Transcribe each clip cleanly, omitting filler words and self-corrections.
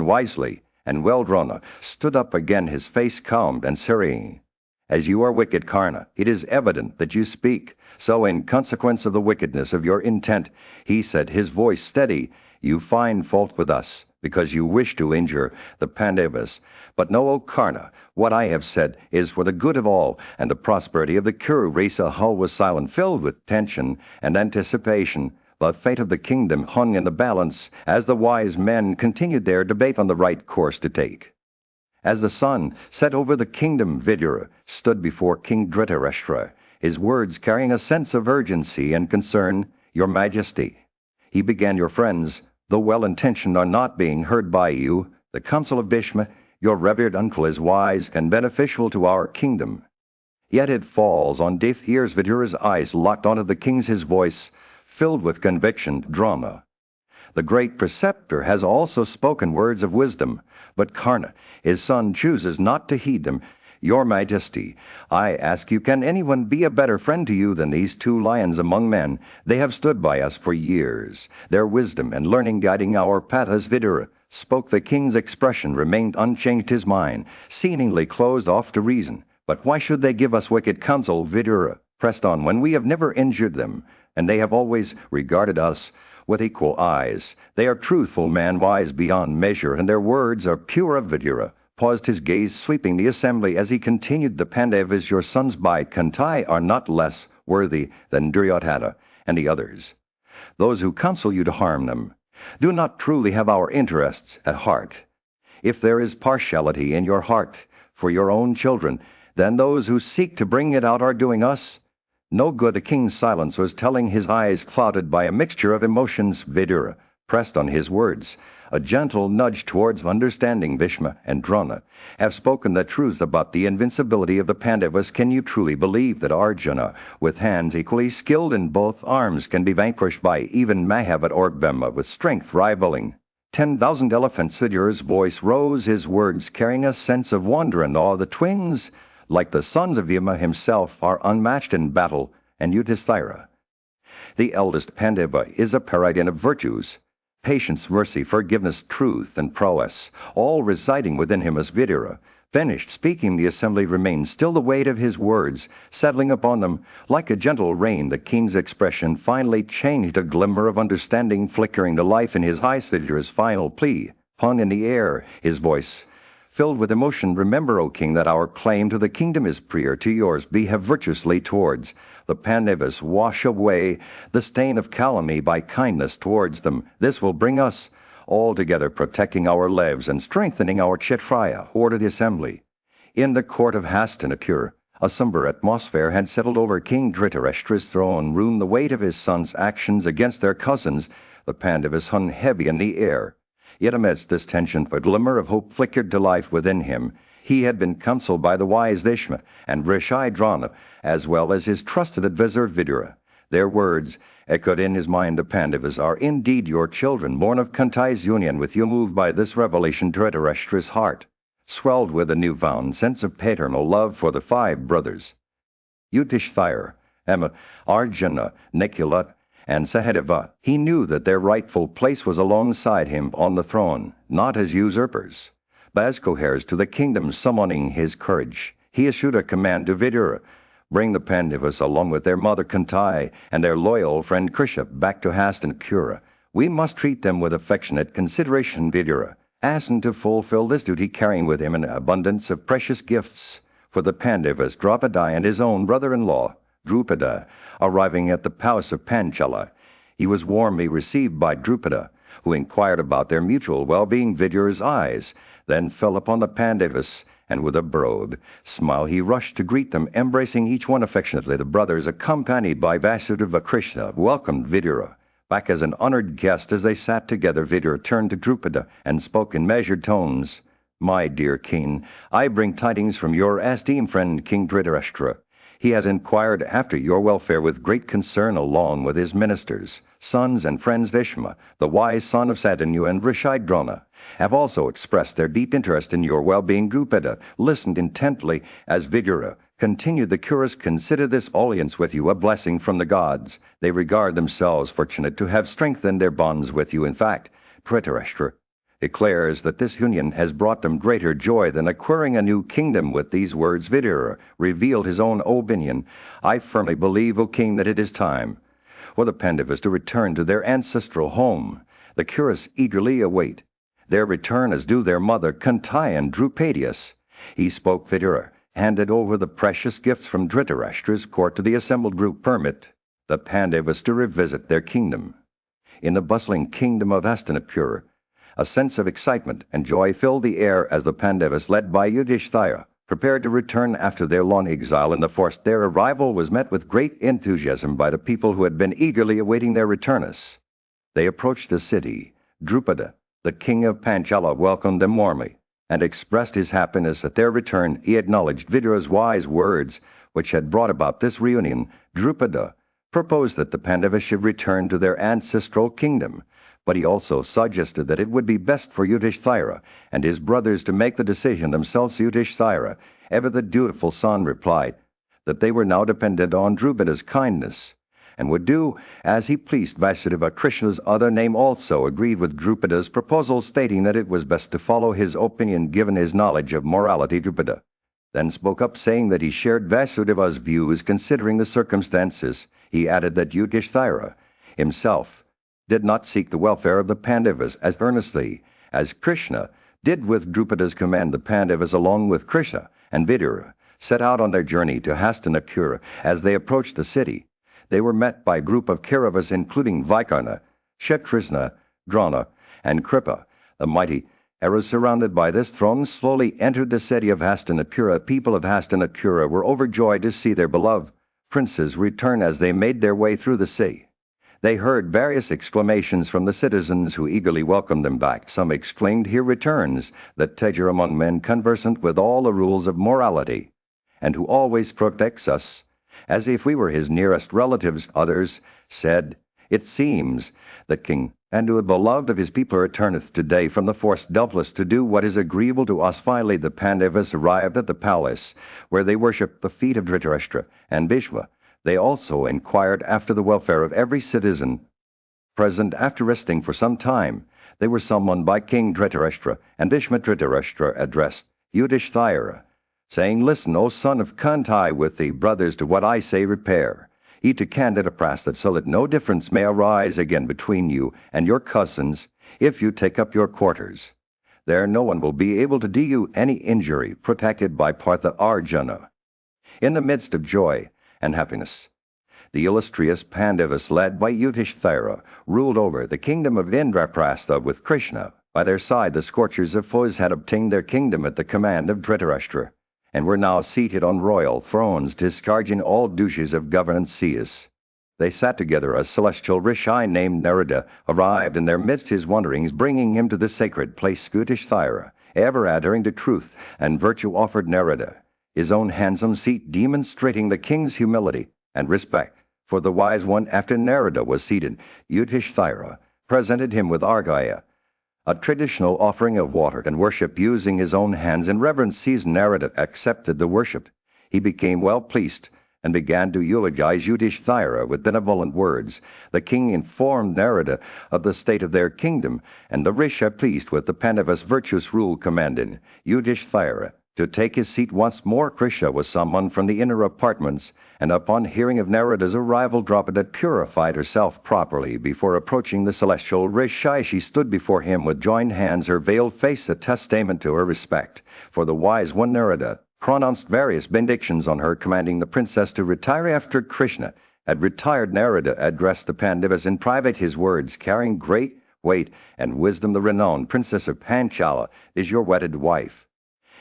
governed wisely, and well Drona stood up again, his face calm and serene. As you are wicked, Karna, it is evident that you speak. So in consequence of the wickedness of your intent, he said, his voice steady, you find fault with us, because you wish to injure the Pandavas. But know, O Karna, what I have said is for the good of all, and the prosperity of the Kuru race. Hull was silent, filled with tension and anticipation. The fate of the kingdom hung in the balance as the wise men continued their debate on the right course to take. As the sun set over the kingdom, Vidura stood before King Dhritarashtra, his words carrying a sense of urgency and concern. Your Majesty, he began, your friends, though well-intentioned, are not being heard by you. The counsel of Bhishma, your revered uncle, is wise and beneficial to our kingdom. Yet it falls on deaf ears. Vidura's eyes locked onto the king's, his voice filled with conviction. Drama. The great preceptor has also spoken words of wisdom, but Karna, his son, chooses not to heed them. Your Majesty, I ask you, can anyone be a better friend to you than these two lions among men? They have stood by us for years, their wisdom and learning guiding our path. As Vidura spoke, the king's expression remained unchanged, his mind seemingly closed off to reason. But why should they give us wicked counsel? Vidura pressed on, when we have never injured them, and they have always regarded us with equal eyes. They are truthful men, wise beyond measure, and their words are pure. Vidura paused, his gaze sweeping the assembly as he continued, the Pandavas, your sons by Kantai, are not less worthy than Duryodhana and the others. Those who counsel you to harm them do not truly have our interests at heart. If there is partiality in your heart for your own children, then those who seek to bring it out are doing us no good. The king's silence was telling, his eyes clouded by a mixture of emotions. Vidura pressed on, his words a gentle nudge towards understanding. Bhishma and Drona have spoken the truth about the invincibility of the Pandavas. Can you truly believe that Arjuna, with hands equally skilled in both arms, can be vanquished by even Mahabharat or Bhima, with strength rivaling 10,000 elephants? Vidura's voice rose, his words carrying a sense of wonder and awe. The twins, like the sons of Yama himself, are unmatched in battle, and Yudhisthira, the eldest Pandava, is a paradine of virtues, patience, mercy, forgiveness, truth, and prowess, all residing within him. As Vidura finished speaking, the assembly remained still, the weight of his words settling upon them like a gentle rain. The king's expression finally changed, a glimmer of understanding flickering to life in his eyes. Vidura's final plea hung in the air, his voice filled with emotion. Remember, O king, that our claim to the kingdom is prior to yours. Behave virtuously towards the Pandavas. Wash away the stain of calumny by kindness towards them. This will bring us all together, protecting our lives and strengthening our Kshatriya. Ordered the assembly. In the court of Hastinapur, a somber atmosphere had settled over King Dhritarashtra's throne room. The weight of his son's actions against their cousins, the Pandavas, hung heavy in the air. Yet amidst this tension, a glimmer of hope flickered to life within him. He had been counseled by the wise Bhishma and Drona, as well as his trusted advisor Vidura. Their words echoed in his mind. The Pandavas are indeed your children, born of Kantai's union with you. Moved by this revelation, Dhritarashtra's heart swelled with a newfound sense of paternal love for the five brothers. Yudhishthira, Arjuna, Nikula, and Sahadeva. He knew that their rightful place was alongside him on the throne, not as usurpers, but as co-heirs to the kingdom. Summoning his courage, he issued a command to Vidura: bring the Pandavas along with their mother Kantai and their loyal friend Krisha back to Hastinapura. We must treat them with affectionate consideration. Vidura asked to fulfill this duty, carrying with him an abundance of precious gifts for the Pandavas. Draupadi and his own brother-in-law Drupada, arriving at the palace of Panchala, he was warmly received by Drupada, who inquired about their mutual well-being. Vidura's eyes then fell upon the Pandavas, and with a broad smile he rushed to greet them, embracing each one affectionately. The brothers, accompanied by Vasudeva Krishna, welcomed Vidura back as an honored guest. As they sat together, Vidura turned to Drupada and spoke in measured tones. My dear king, I bring tidings from your esteemed friend King Dhritarashtra. He has inquired after your welfare with great concern, along with his ministers, sons, and friends. Bhishma, the wise son of Satanu, and Drona have also expressed their deep interest in your well-being. Drupada listened intently as Vidura continued. The Kuras consider this alliance with you a blessing from the gods. They regard themselves fortunate to have strengthened their bonds with you. In fact, Dhritarashtra declares that this union has brought them greater joy than acquiring a new kingdom. With these words Vidura revealed his own opinion. I firmly believe, O king, that it is time for the Pandavas to return to their ancestral home. The Kuras eagerly await their return, as do their mother Kunti and Drupadius. He spoke. Vidura handed over the precious gifts from Dhritarashtra's court to the assembled group. Permit the Pandavas to revisit their kingdom. In the bustling kingdom of Hastinapura, a sense of excitement and joy filled the air as the Pandavas, led by Yudhishthira, prepared to return after their long exile in the forest. Their arrival was met with great enthusiasm by the people who had been eagerly awaiting their returners. They approached the city. Drupada, the king of Panchala, welcomed them warmly and expressed his happiness at their return. He acknowledged Vidura's wise words, which had brought about this reunion. Drupada proposed that the Pandavas should return to their ancestral kingdom, but he also suggested that it would be best for Yudhishthira and his brothers to make the decision themselves. Yudhishthira, ever the dutiful son, replied that they were now dependent on Drupada's kindness and would do as he pleased. Vasudeva, Krishna's other name, also agreed with Drupada's proposal, stating that it was best to follow his opinion given his knowledge of morality. Drupada then spoke up, saying that he shared Vasudeva's views considering the circumstances. He added that Yudhishthira himself did not seek the welfare of the Pandavas as earnestly as Krishna did. With Drupada's command, the Pandavas, along with Krishna and Vidura, set out on their journey to Hastinapura. As they approached the city, they were met by a group of Kauravas, including Vikarna, Shatrisna, Drona, and Kripa. The mighty arrows surrounded by this throne slowly entered the city of Hastinapura. People of Hastinapura were overjoyed to see their beloved princes return. As they made their way through the city, they heard various exclamations from the citizens who eagerly welcomed them back. Some exclaimed, "Here returns the Teja among men, conversant with all the rules of morality, and who always protects us as if we were his nearest relatives." Others said, "It seems that King Pandu, the beloved of his people, returneth today from the forest, doubtless to do what is agreeable to us." Finally, the Pandavas arrived at the palace, where they worshipped the feet of Dhritarashtra and Bhishma. They also inquired after the welfare of every citizen present. After resting for some time, they were summoned by King Dhritarashtra and Bhishma. Dhritarashtra addressed Yudhishthira, saying, "Listen, O son of Kunti, with the brothers, to what I say. Repair ye to Kandidaprastha, so that no difference may arise again between you and your cousins. If you take up your quarters there, no one will be able to do you any injury, protected by Partha Arjuna." In the midst of joy and happiness, the illustrious Pandavas, led by Yudhishthira, ruled over the kingdom of Indraprastha. With Krishna by their side, the scorchers of foes had obtained their kingdom at the command of Dhritarashtra, and were now seated on royal thrones, discharging all duties of governance. They sat together. A celestial rishi named Narada arrived in their midst, his wanderings bringing him to the sacred place. Yudhishthira, ever adhering to truth and virtue, offered Narada his own handsome seat, demonstrating the king's humility and respect for the wise one. After Narada was seated, Yudhishthira presented him with Arghya, a traditional offering of water and worship using his own hands. In reverence, Narada accepted the worship. He became well pleased and began to eulogize Yudhishthira with benevolent words. The king informed Narada of the state of their kingdom, and the rishi, pleased with the Pandavas' virtuous rule, commanded Yudhishthira to take his seat once more. Krishna was summoned from the inner apartments, and upon hearing of Narada's arrival, Draupadi purified herself properly before approaching the celestial rishi. She stood before him with joined hands, her veiled face a testament to her respect for the wise one. Narada pronounced various benedictions on her, commanding the princess to retire. After Krishna had retired, Narada addressed the Pandavas in private. His words carrying great weight and wisdom. "The renowned princess of Panchala is your wedded wife,"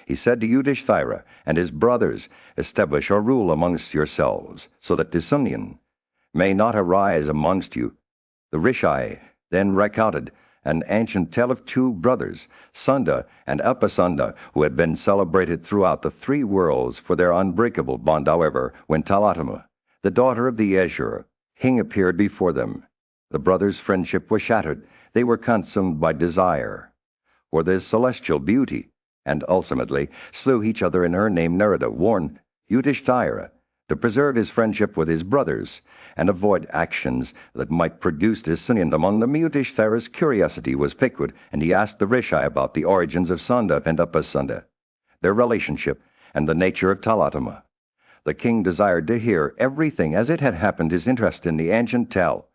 he said to Yudhishthira and his brothers. "Establish a rule amongst yourselves, so that disunion may not arise amongst you." The rishi then recounted an ancient tale of two brothers, Sunda and Upasunda, who had been celebrated throughout the three worlds for their unbreakable bond. However, when Talatama, the daughter of the Azure king, appeared before them, the brothers' friendship was shattered. They were consumed by desire for this celestial beauty, and ultimately slew each other in her name. Narada warned Yudhishthira to preserve his friendship with his brothers, and avoid actions that might produce dissonance among the Mutish. Thera's curiosity was piqued, and he asked the Rishi about the origins of Sunda and Upasunda, their relationship, and the nature of Talatama. The king desired to hear everything as it had happened, his interest in the ancient tale,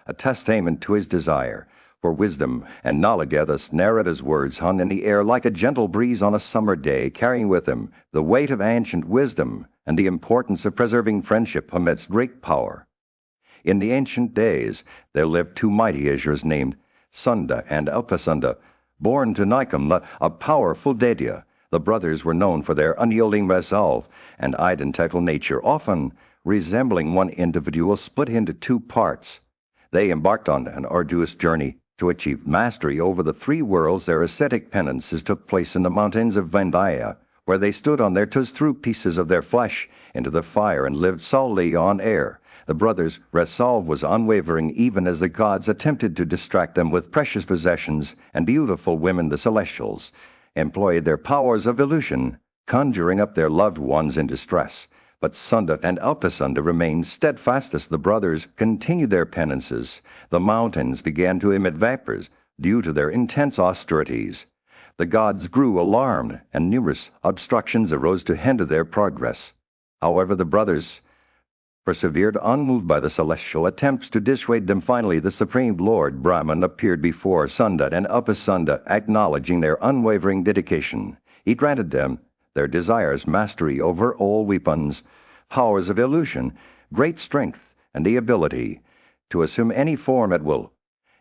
a testament to his desire for wisdom and knowledge. Thus Narada's words hung in the air like a gentle breeze on a summer day, carrying with them the weight of ancient wisdom and the importance of preserving friendship amidst great power. In the ancient days there lived two mighty Asurs named Sunda and Upasunda, born to Nikum, a powerful Daitya. The brothers were known for their unyielding resolve and identical nature, often resembling one individual split into two parts. They embarked on an arduous journey to achieve mastery over the three worlds. Their ascetic penances took place in the mountains of Vandaya, where they stood on their toes, threw pieces of their flesh into the fire, and lived solely on air. The brothers' resolve was unwavering, even as the gods attempted to distract them with precious possessions and beautiful women. The celestials employed their powers of illusion, conjuring up their loved ones in distress. But Sunda and Upasunda remained steadfast as the brothers continued their penances. The mountains began to emit vapors due to their intense austerities. The gods grew alarmed, and numerous obstructions arose to hinder their progress. However, the brothers persevered, unmoved by the celestial attempts to dissuade them. Finally, the Supreme Lord Brahman appeared before Sunda and Upasunda, acknowledging their unwavering dedication. He granted them their desires, mastery over all weapons, powers of illusion, great strength, and the ability to assume any form at will.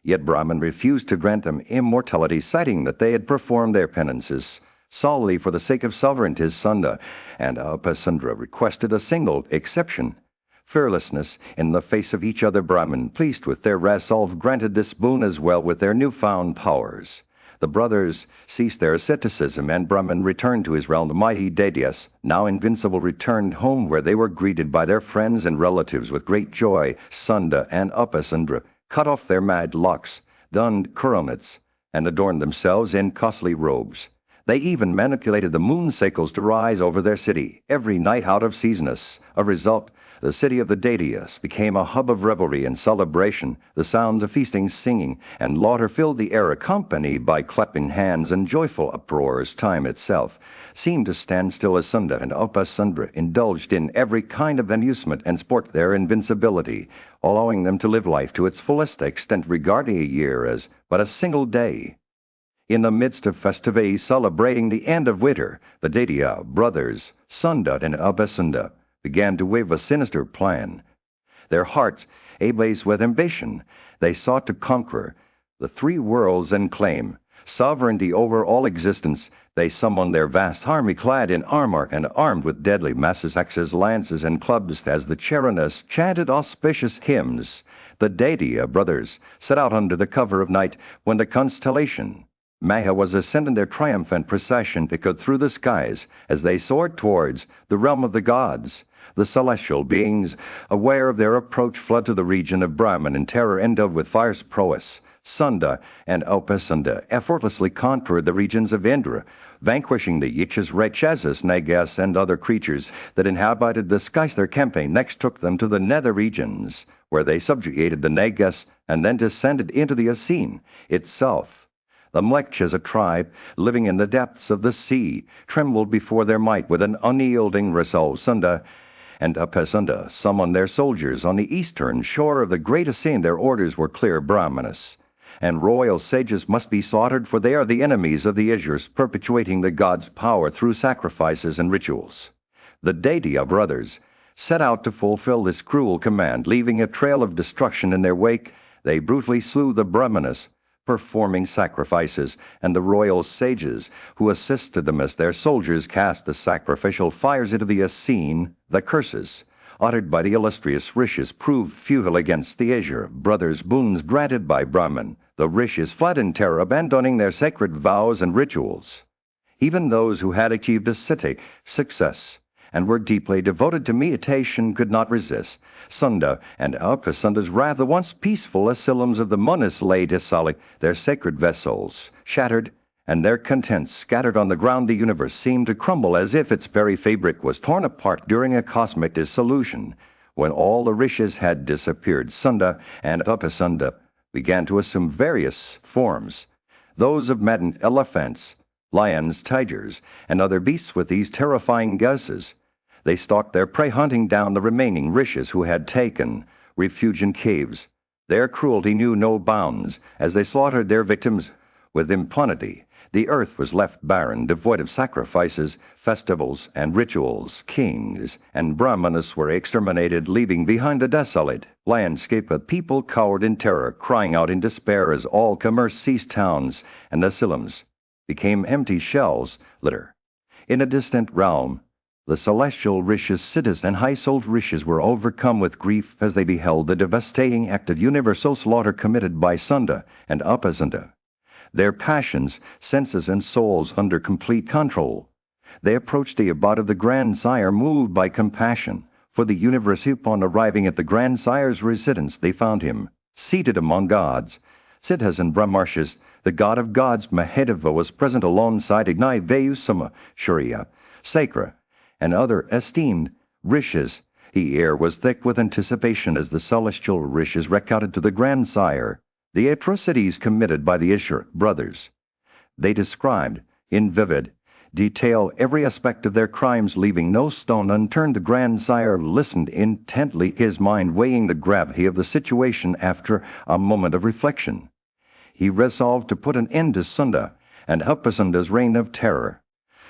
Yet Brahman refused to grant them immortality, citing that they had performed their penances solely for the sake of sovereignty. Sunda and Upasunda requested a single exception: fearlessness in the face of each other. Brahman, pleased with their resolve, granted this boon as well with their newfound powers. The brothers ceased their asceticism, and Brahman returned to his realm. The mighty Daityas, now invincible, returned home, where they were greeted by their friends and relatives with great joy. Sunda and Upasunda cut off their mad locks, donned coronets, and adorned themselves in costly robes. They even manipulated the moon cycles to rise over their city every night out of seasonness. A result, the city of the Daityas became a hub of revelry and celebration. The sounds of feasting, singing, and laughter filled the air, accompanied by clapping hands and joyful uproars. Time itself seemed to stand still as Sunda and Upasunda indulged in every kind of amusement and sport. Their invincibility, allowing them to live life to its fullest extent, regarding a year as but a single day. In the midst of festivities celebrating the end of winter, the Daitya brothers, Sunda and Upasunda, began to weave a sinister plan. Their hearts ablaze with ambition, they sought to conquer the three worlds and claim sovereignty over all existence. They summoned their vast army, clad in armor and armed with deadly masses, axes, lances, and clubs. As the Charanas chanted auspicious hymns, the Daitya brothers set out under the cover of night. When the constellation Maha was ascending their triumphant procession echoed through the skies as they soared towards the realm of the gods. The celestial beings, aware of their approach, fled to the region of Brahman in terror, endowed with fierce prowess. Sunda and Upasunda effortlessly conquered the regions of Indra, vanquishing the Yakshas, Rakshasas, Nagas, and other creatures that inhabited the skies. Their campaign next took them to the nether regions, where they subjugated the Nagas and then descended into the Asin itself. The Mlekshas, a tribe living in the depths of the sea, trembled before their might with an unyielding resolve. Sunda and Upasunda summoned their soldiers on the eastern shore of the great Asin. Their orders were clear: Brahmanas and royal sages must be slaughtered, for they are the enemies of the Asurs, perpetuating the gods' power through sacrifices and rituals. The Daitya brothers set out to fulfill this cruel command. Leaving a trail of destruction in their wake, they brutally slew the Brahmanas, performing sacrifices, and the royal sages who assisted them as their soldiers cast the sacrificial fires into the Asin. The curses uttered by the illustrious Rishis proved futile against the Asur brothers' boons granted by Brahman. The Rishis fled in terror, abandoning their sacred vows and rituals. Even those who had achieved ascetic success and were deeply devoted to meditation could not resist. Sunda and Upasunda's wrath. The once peaceful asylums of the Munis laid aside their sacred vessels, shattered and their contents scattered on the ground. The universe seemed to crumble as if its very fabric was torn apart during a cosmic dissolution. When all the rishis had disappeared, Sunda and Upasunda began to assume various forms, those of maddened elephants, lions, tigers, and other beasts with these terrifying guises. They stalked their prey, hunting down the remaining rishis who had taken refuge in caves. Their cruelty knew no bounds, as they slaughtered their victims with impunity. The earth was left barren, devoid of sacrifices, festivals, and rituals. Kings and brahmanas were exterminated, leaving behind a desolate landscape. A people cowered in terror, crying out in despair as all commerce ceased. Towns and asylums became empty shells, litter. In a distant realm, the celestial rishis, siddhas, and high-souled rishis were overcome with grief as they beheld the devastating act of universal slaughter committed by Sunda and Upasunda. Their passions, senses, and souls under complete control, they approached the abode of the grandsire, moved by compassion for the universe. Upon arriving at the grandsire's residence, they found him seated among gods, siddhas, and brahmarshis. The god of gods, Mahadeva, was present alongside Agni, Vayu, Suma, Shurya, Sakra, and other esteemed rishis. The air was thick with anticipation as the celestial rishis recounted to the grandsire the atrocities committed by the Ishur brothers. They described, in vivid detail, every aspect of their crimes, leaving no stone unturned. The grandsire listened intently, his mind weighing the gravity of the situation. After a moment of reflection, he resolved to put an end to Sunda and Upasunda's reign of terror.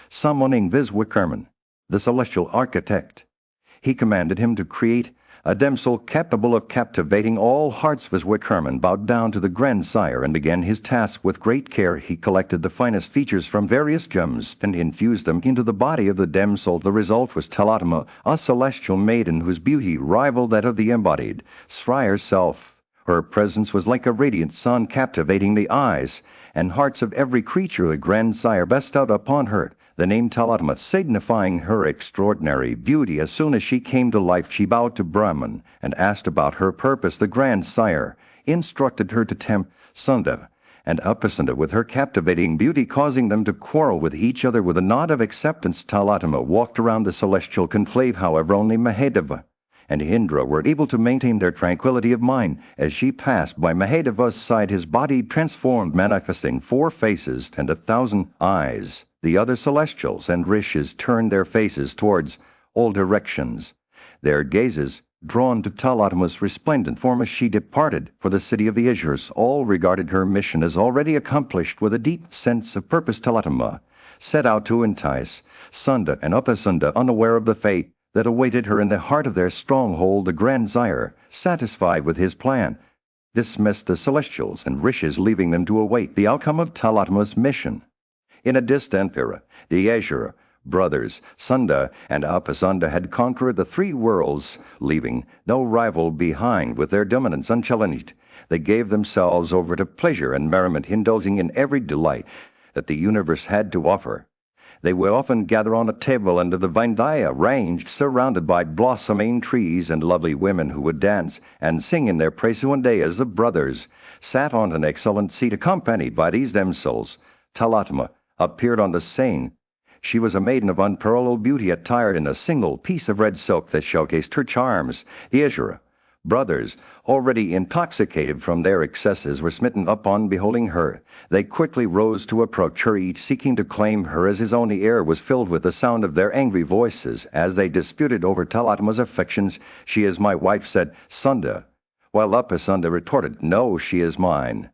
Summoning Viswakarman, the celestial architect, he commanded him to create a damsel capable of captivating all hearts. Viswakarman bowed down to the grandsire and began his task with great care. He collected the finest features from various gems and infused them into the body of the damsel. The result was Talatama, a celestial maiden whose beauty rivaled that of the embodied Sri herself. Her presence was like a radiant sun, captivating the eyes and hearts of every creature. The grandsire bestowed upon her the name Talatama, signifying her extraordinary beauty. As soon as she came to life, she bowed to Brahman and asked about her purpose. The grandsire instructed her to tempt Sunda and Upasunda with her captivating beauty, causing them to quarrel with each other. With a nod of acceptance, Talatama walked around the celestial conclave. However, only Mahadeva and Indra were able to maintain their tranquility of mind. As she passed by Mahadeva's side, his body transformed, manifesting 4 faces and 1,000 eyes. The other celestials and rishis turned their faces towards all directions, their gazes drawn to Talatama's resplendent form as she departed for the city of the Ishurs. All regarded her mission as already accomplished. With a deep sense of purpose, Talatama set out to entice Sunda and Upasunda, unaware of the fate that awaited her in the heart of their stronghold. The grandsire, satisfied with his plan, dismissed the celestials and rishis, leaving them to await the outcome of Talatama's mission. In a distant era, the Ishur brothers, Sunda and Upasunda, had conquered the 3 worlds, leaving no rival behind. With their dominance unchallenged, they gave themselves over to pleasure and merriment, indulging in every delight that the universe had to offer. They would often gather on a table under the Vindhya range, surrounded by blossoming trees and lovely women who would dance and sing in their praise. One day, as the brothers sat on an excellent seat accompanied by these damsels, Talatama appeared on the scene. She was a maiden of unparalleled beauty, attired in a single piece of red silk that showcased her charms. The Ishur brothers, already intoxicated from their excesses, were smitten upon beholding her. They quickly rose to approach her, each seeking to claim her as his own. The air was filled with the sound of their angry voices as they disputed over Talatama's affections. "She is my wife," said Sunda, while Upasunda retorted, "No, she is mine."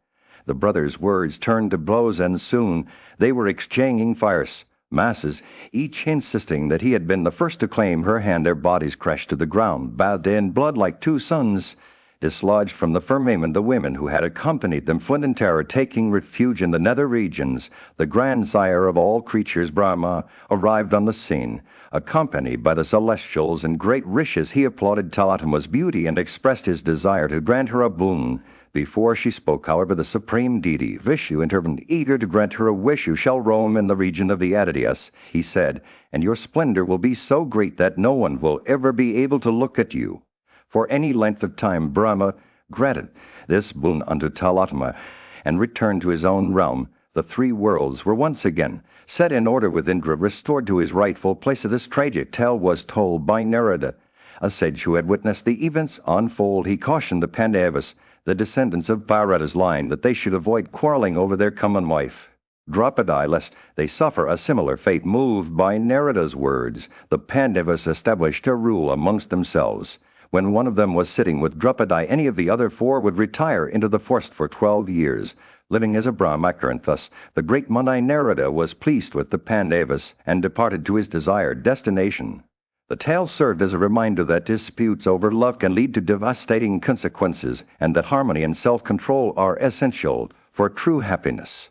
The brothers' words turned to blows, and soon they were exchanging fierce masses, each insisting that he had been the first to claim her hand. Their bodies crashed to the ground, bathed in blood like 2 suns dislodged from the firmament. The women who had accompanied them fled in terror, taking refuge in the nether regions. The grandsire of all creatures, Brahma, arrived on the scene, accompanied by the celestials and great rishis. He applauded Talatama's beauty and expressed his desire to grant her a boon. Before she spoke, however, the supreme deity, Vishnu, intervened, eager to grant her a wish. "You shall roam in the region of the Adityas," he said, "and your splendor will be so great that no one will ever be able to look at you for any length of time." Brahma granted this boon unto Talatama and returned to his own realm. The three worlds were once again set in order with Indra restored to his rightful place. This tragic tale was told by Narada. A sage who had witnessed the events unfold, he cautioned the Pandavas, the descendants of Bharata's line, that they should avoid quarreling over their common wife, Draupadi, lest they suffer a similar fate. Moved by Narada's words, the Pandavas established a rule amongst themselves. When one of them was sitting with Draupadi, any of the other four would retire into the forest for 12 years, living as a brahmacharant. Thus, the great Munai Narada was pleased with the Pandavas and departed to his desired destination. The tale served as a reminder that disputes over love can lead to devastating consequences, and that harmony and self-control are essential for true happiness.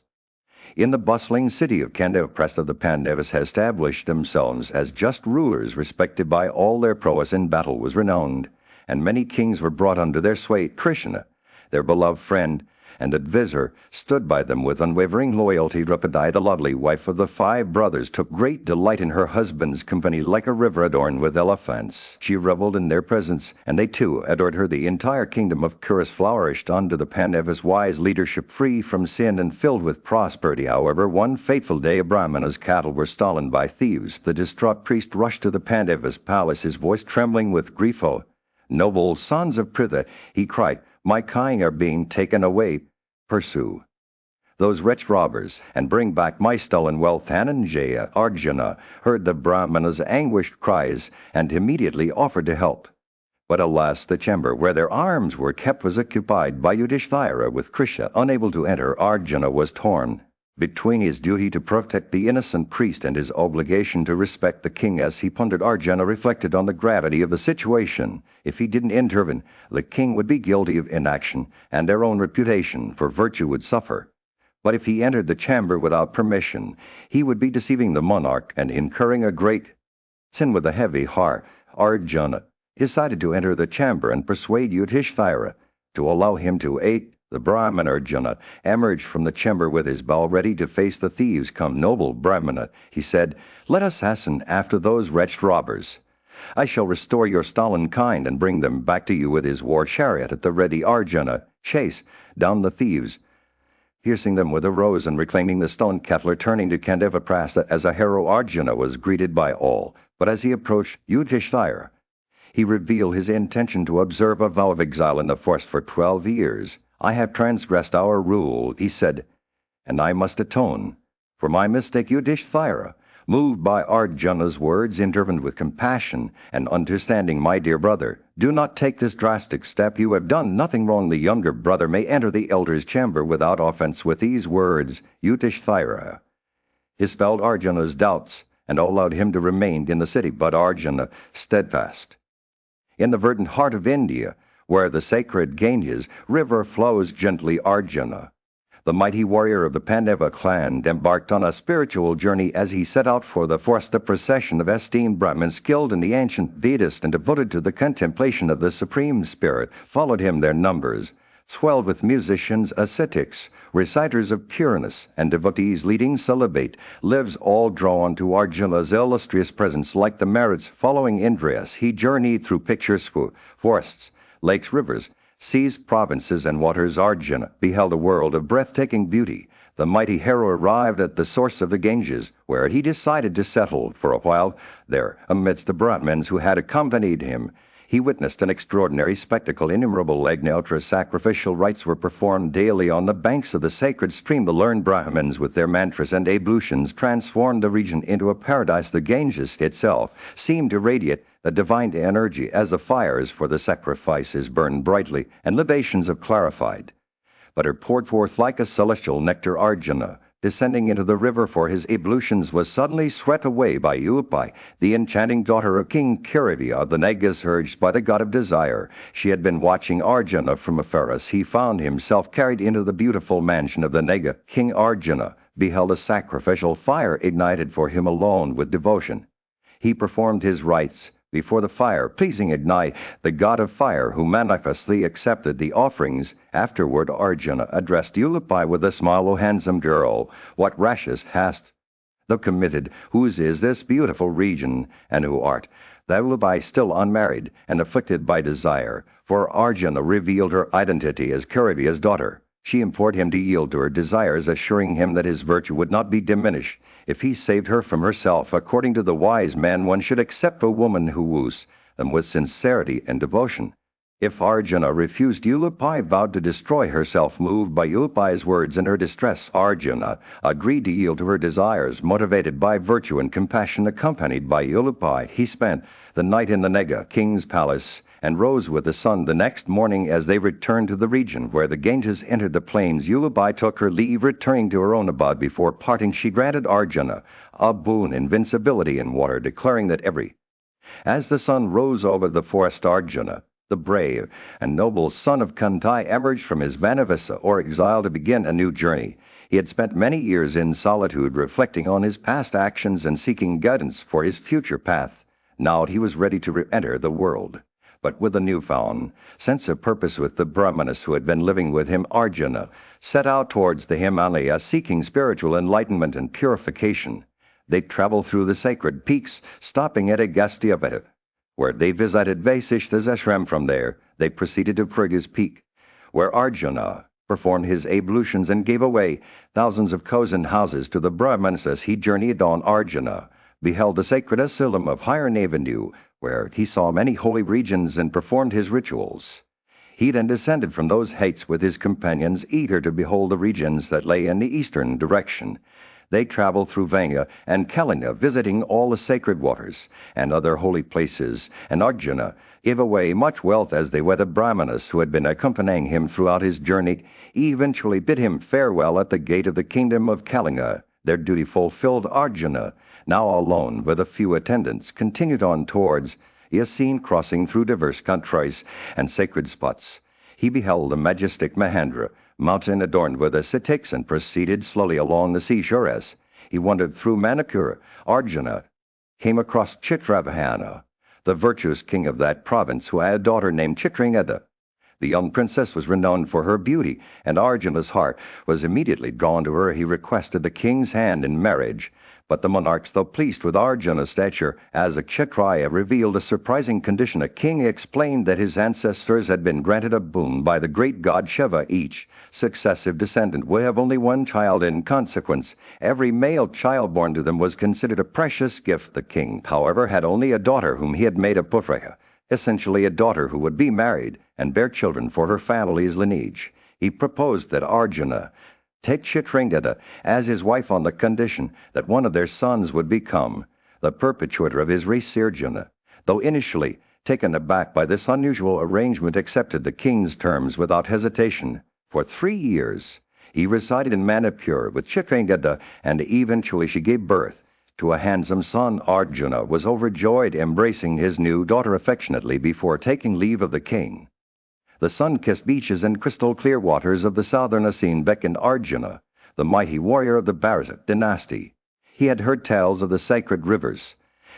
In the bustling city of Kandavaprastha, the Pandavas had established themselves as just rulers, respected by all. Their prowess in battle was renowned, and many kings were brought under their sway. Krishna, their beloved friend and advisor, stood by them with unwavering loyalty. Draupadi, the lovely wife of the five brothers, took great delight in her husband's company. Like a river adorned with elephants, she reveled in their presence, and they too adored her. The entire kingdom of Kuras flourished under the Pandavas' wise leadership, free from sin and filled with prosperity. However, one fateful day, a Brahmana's cattle were stolen by thieves. The distraught priest rushed to the Pandavas' palace, his voice trembling with grief. "O noble sons of Pritha," he cried, "my kine are being taken away. Pursue those wretched robbers, and bring back my stolen wealth." Dhananjaya, Arjuna, heard the Brahmana's anguished cries, and immediately offered to help. But alas, the chamber where their arms were kept was occupied by Yudhishthira. With Krishna unable to enter, Arjuna was torn between his duty to protect the innocent priest and his obligation to respect the king. As he pondered, Arjuna reflected on the gravity of the situation. If he didn't intervene, the king would be guilty of inaction, and their own reputation for virtue would suffer. But if he entered the chamber without permission, he would be deceiving the monarch and incurring a great sin. With a heavy heart, Arjuna decided to enter the chamber and persuade Yudhishthira to allow him to aid. The Brahmana Arjuna emerged from the chamber with his bow ready to face the thieves. "Come, noble Brahmana," he said, "let us hasten after those wretched robbers. I shall restore your stolen kind and bring them back to you." With his war chariot at the ready, Arjuna chased down the thieves, piercing them with arrows and reclaiming the stone kettle. Turning to Kandavaprastha as a hero, Arjuna was greeted by all. But as he approached Yudhishthira, he revealed his intention to observe a vow of exile in the forest for 12 years. "I have transgressed our rule," he said, "and I must atone for my mistake." Yudhishthira, moved by Arjuna's words, intervened with compassion and understanding. "My dear brother, do not take this drastic step. You have done nothing wrong. The younger brother may enter the elder's chamber without offense." With these words, Yudhishthira dispelled Arjuna's doubts and allowed him to remain in the city. But Arjuna steadfast. In the verdant heart of India, where the sacred Ganges river flows gently, Arjuna, the mighty warrior of the Pandava clan, embarked on a spiritual journey. As he set out for the forest, a procession of esteemed Brahmins, skilled in the ancient Vedas and devoted to the contemplation of the Supreme Spirit, followed him. Their numbers swelled with musicians, ascetics, reciters of pureness, and devotees leading celibate lives, all drawn to Arjuna's illustrious presence. Like the Marids following Indrias, he journeyed through picturesque forests, lakes, rivers, seas, provinces, and waters. Arjuna beheld a world of breathtaking beauty. The mighty hero arrived at the source of the Ganges, where he decided to settle for a while. There, amidst the Brahmins who had accompanied him, he witnessed an extraordinary spectacle. Innumerable Agnotra sacrificial rites were performed daily on the banks of the sacred stream. The learned Brahmins, with their mantras and ablutions, transformed the region into a paradise. The Ganges itself seemed to radiate the divine energy as the fires for the sacrifices burned brightly and libations of clarified butter poured forth like a celestial nectar. Arjuna, descending into the river for his ablutions, was suddenly swept away by Upai, the enchanting daughter of King Kirivya. The Nagas, urged by the god of desire, she had been watching Arjuna from afar. As he found himself carried into the beautiful mansion of the Naga king, Arjuna beheld a sacrificial fire ignited for him alone with devotion. He performed his rites before the fire, pleasing Ignite, the god of fire, who manifestly accepted the offerings. Afterward, Arjuna addressed Ulupai with a smile, "O handsome girl, what rashes hast thou committed? Whose is this beautiful region, and who art thou?" Ulupai, still unmarried and afflicted by desire, for Arjuna revealed her identity as Kirivya's daughter. She implored him to yield to her desires, assuring him that his virtue would not be diminished if he saved her from herself. According to the wise man, one should accept a woman who woos them with sincerity and devotion. If Arjuna refused, Ullupi vowed to destroy herself. Moved by Ullupi's words and her distress, Arjuna agreed to yield to her desires. Motivated by virtue and compassion, accompanied by Ullupi, he spent the night in the Nega, king's palace, and rose with the sun the next morning. As they returned to the region where the Ganges entered the plains, Ullupi took her leave, returning to her own abode. Before parting, she granted Arjuna a boon, invincibility in water, declaring that as the sun rose over the forest, Arjuna, the brave and noble son of Kunti, emerged from his vanavasa or exile to begin a new journey. He had spent many years in solitude, reflecting on his past actions and seeking guidance for his future path. Now he was ready to re-enter the world, but with a newfound sense of purpose. With the Brahmanas who had been living with him, Arjuna set out towards the Himalayas, seeking spiritual enlightenment and purification. They traveled through the sacred peaks, stopping at Agastya, where they visited Vasishta's ashram. From there, they proceeded to Phrygia's peak, where Arjuna performed his ablutions and gave away thousands of cows and houses to the Brahmanas. As he journeyed on, Arjuna beheld the sacred asylum of Higher Navanu, where he saw many holy regions and performed his rituals. He then descended from those heights with his companions, eager to behold the regions that lay in the eastern direction. They traveled through Vanga and Kalina, visiting all the sacred waters and other holy places, and Arjuna gave away much wealth as they went. The Brahmanas who had been accompanying him throughout his journey eventually bid him farewell at the gate of the kingdom of Kalinga. Their duty fulfilled, Arjuna, now alone with a few attendants, continued on towards Yasin, crossing through diverse countries and sacred spots. He beheld the majestic Mahendra mountain adorned with ascetics and proceeded slowly along the seashore. As he wandered through Manipura, Arjuna came across Chitravahana, the virtuous king of that province, who had a daughter named Chitrangada. The young princess was renowned for her beauty, and Arjuna's heart was immediately drawn to her. He requested the king's hand in marriage, but the monarchs, though pleased with Arjuna's stature as a Kshatriya, revealed a surprising condition. A king explained that his ancestors had been granted a boon by the great god Shiva. Each successive descendant would have only one child. In consequence, every male child born to them was considered a precious gift. The king, however, had only a daughter whom he had made a putra, essentially a daughter who would be married and bear children for her family's lineage. He proposed that Arjuna take Chitrangada as his wife on the condition that one of their sons would become the perpetuator of his race. Arjuna, though initially taken aback by this unusual arrangement, accepted the king's terms without hesitation. For 3 years he resided in Manipur with Chitrangada, and eventually she gave birth to a handsome son. Arjuna was overjoyed, embracing his new daughter affectionately before taking leave of the king. The sun-kissed beaches and crystal-clear waters of the southern Asin beckoned Arjuna, the mighty warrior of the Bharata dynasty. He had heard tales of the sacred rivers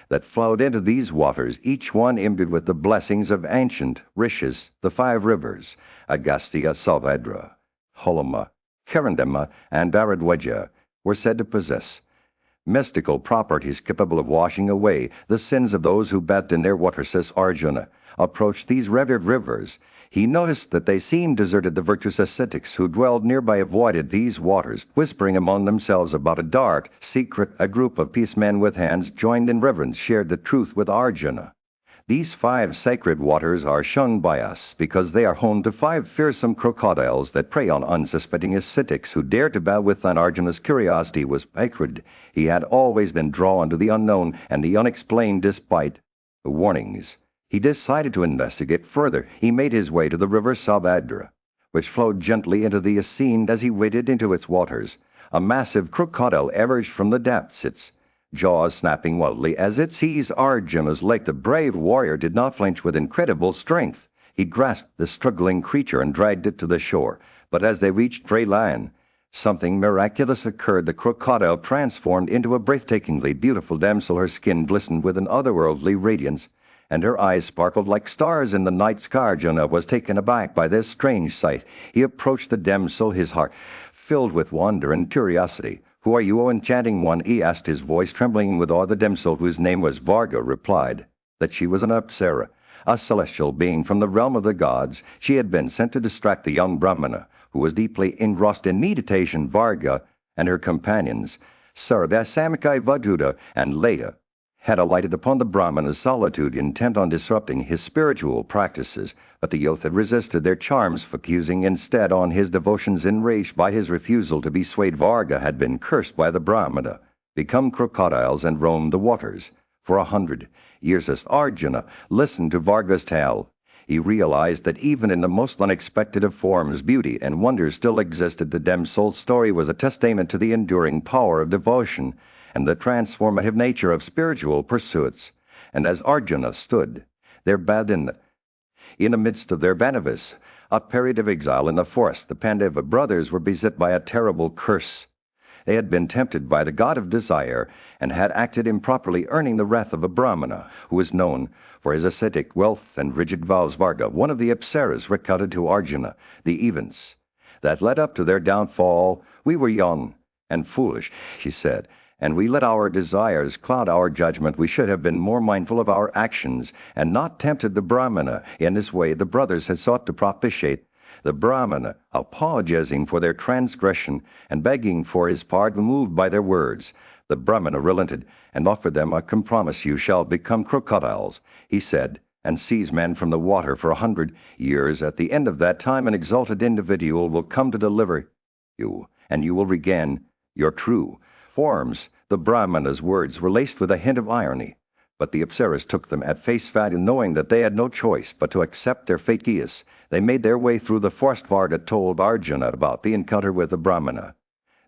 that flowed into these waters, each one imbued with the blessings of ancient rishis. The 5 rivers, Agastya, Salvadra, Holama, Karandama, and Bharadwaja, were said to possess mystical properties capable of washing away the sins of those who bathed in their waters. As Arjuna approached these revered rivers, he noticed that they seemed deserted. The virtuous ascetics who dwelled nearby avoided these waters, whispering among themselves about a dark secret. A group of peace men with hands joined in reverence shared the truth with Arjuna. These 5 sacred waters are shunned by us because they are home to 5 fearsome crocodiles that prey on unsuspecting ascetics who dare to bow with them. Arjuna's curiosity was acrid. He had always been drawn to the unknown and the unexplained despite the warnings. He decided to investigate further. He made his way to the river Salvadra, which flowed gently into the Asin. As he waded into its waters, a massive crocodile emerged from the depths, its jaws snapping wildly as it seized Arjuna's leg. The brave warrior did not flinch. With incredible strength, he grasped the struggling creature and dragged it to the shore. But as they reached dry land, something miraculous occurred. The crocodile transformed into a breathtakingly beautiful damsel. Her skin glistened with an otherworldly radiance, and her eyes sparkled like stars in the night sky. Arjuna was taken aback by this strange sight. He approached the damsel, his heart filled with wonder and curiosity. "Who are you, O enchanting one?" he asked, his voice trembling with awe. The damsel, whose name was Varga, replied that she was an Apsara, a celestial being from the realm of the gods. She had been sent to distract the young Brahmana, who was deeply engrossed in meditation, Varga and her companions, Sarabha, Samikai, Vaduda, and Laya, had alighted upon the Brahmana's solitude, intent on disrupting his spiritual practices, but the youth had resisted their charms, focusing instead on his devotions. Enraged by his refusal to be swayed, Varga had been cursed by the Brahmana, become crocodiles, and roamed the waters for 100 years. As Arjuna listened to Varga's tale, he realized that even in the most unexpected of forms, beauty and wonder still existed. The damsel's story was a testament to the enduring power of devotion and the transformative nature of spiritual pursuits. And as Arjuna stood there in the midst of their Vanavas, a period of exile in the forest, the Pandava brothers were beset by a terrible curse. They had been tempted by the god of desire and had acted improperly, earning the wrath of a Brahmana who was known for his ascetic wealth and rigid vows. Varga, one of the Apsaras, recounted to Arjuna the events that led up to their downfall. "We were young and foolish," she said, "and we let our desires cloud our judgment. We should have been more mindful of our actions and not tempted the Brahmana in this way." The brothers had sought to propitiate the Brahmana, apologizing for their transgression and begging for his pardon. Moved by their words, the Brahmana relented and offered them a compromise. "You shall become crocodiles," he said, "and seize men from the water for 100 years. At the end of that time, an exalted individual will come to deliver you, and you will regain your true forms." The Brahmana's words were laced with a hint of irony, but the Apsaras took them at face value, knowing that they had no choice but to accept their fate. They made their way through the forest. Varga told Arjuna about the encounter with the Brahmana.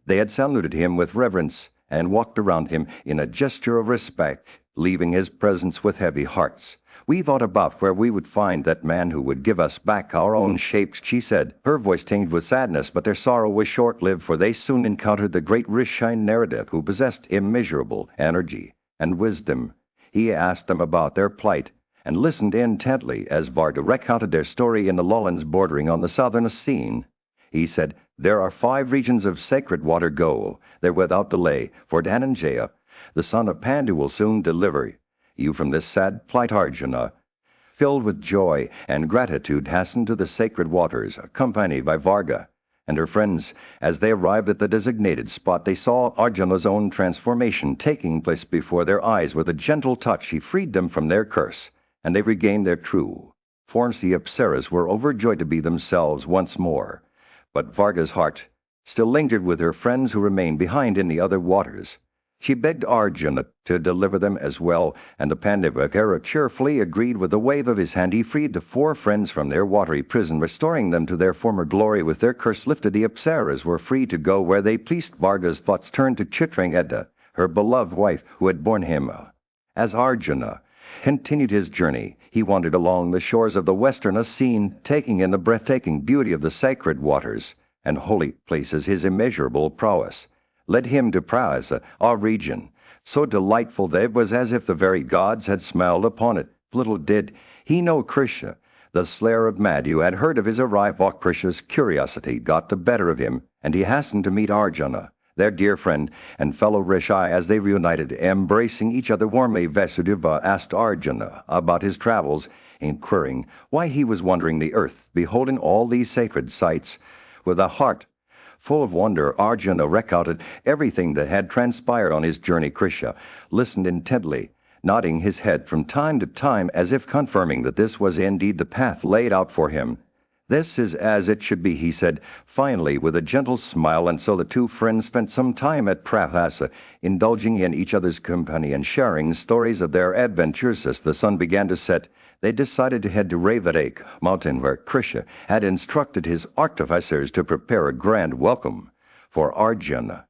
They had saluted him with reverence and walked around him in a gesture of respect, leaving his presence with heavy hearts. "We thought about where we would find that man who would give us back our own shapes," she said, her voice tinged with sadness. But their sorrow was short-lived, for they soon encountered the great Rishi Narada, who possessed immeasurable energy and wisdom. He asked them about their plight and listened intently as Varga recounted their story. In the lowlands bordering on the southern scene, he said, "There are 5 regions of sacred water. Go there without delay, for Dhananjaya, the son of Pandu, will soon deliver you from this sad plight." Arjuna, filled with joy and gratitude, hastened to the sacred waters, accompanied by Varga and her friends. As they arrived at the designated spot, they saw Arjuna's own transformation taking place before their eyes. With a gentle touch, he freed them from their curse, and they regained their true forms. The Apsaras were overjoyed to be themselves once more, but Varga's heart still lingered with her friends who remained behind in the other waters. She begged Arjuna to deliver them as well, and the Pandava cheerfully agreed. With a wave of his hand, he freed the 4 friends from their watery prison, restoring them to their former glory. With their curse lifted, the Apsaras were free to go where they pleased. Varga's thoughts turned to Chitrangada, her beloved wife, who had borne him. As Arjuna continued his journey, he wandered along the shores of the western scene, taking in the breathtaking beauty of the sacred waters and holy places. His immeasurable prowess led him to Parva, a region so delightful that it was as if the very gods had smiled upon it. Little did he know Krishna, the slayer of Madhu, had heard of his arrival. Krishna's curiosity got the better of him, and he hastened to meet Arjuna, their dear friend and fellow Rishi. As they reunited, embracing each other warmly, Vasudeva asked Arjuna about his travels, inquiring why he was wandering the earth, beholding all these sacred sights. With a heart full of wonder, Arjuna recounted everything that had transpired on his journey. Krishna listened intently, nodding his head from time to time as if confirming that this was indeed the path laid out for him. "This is as it should be," he said, finally, with a gentle smile. And so the 2 friends spent some time at Parva, indulging in each other's company and sharing stories of their adventures. As the sun began to set, they decided to head to Revatek mountain, where Krishna had instructed his artificers to prepare a grand welcome for Arjuna.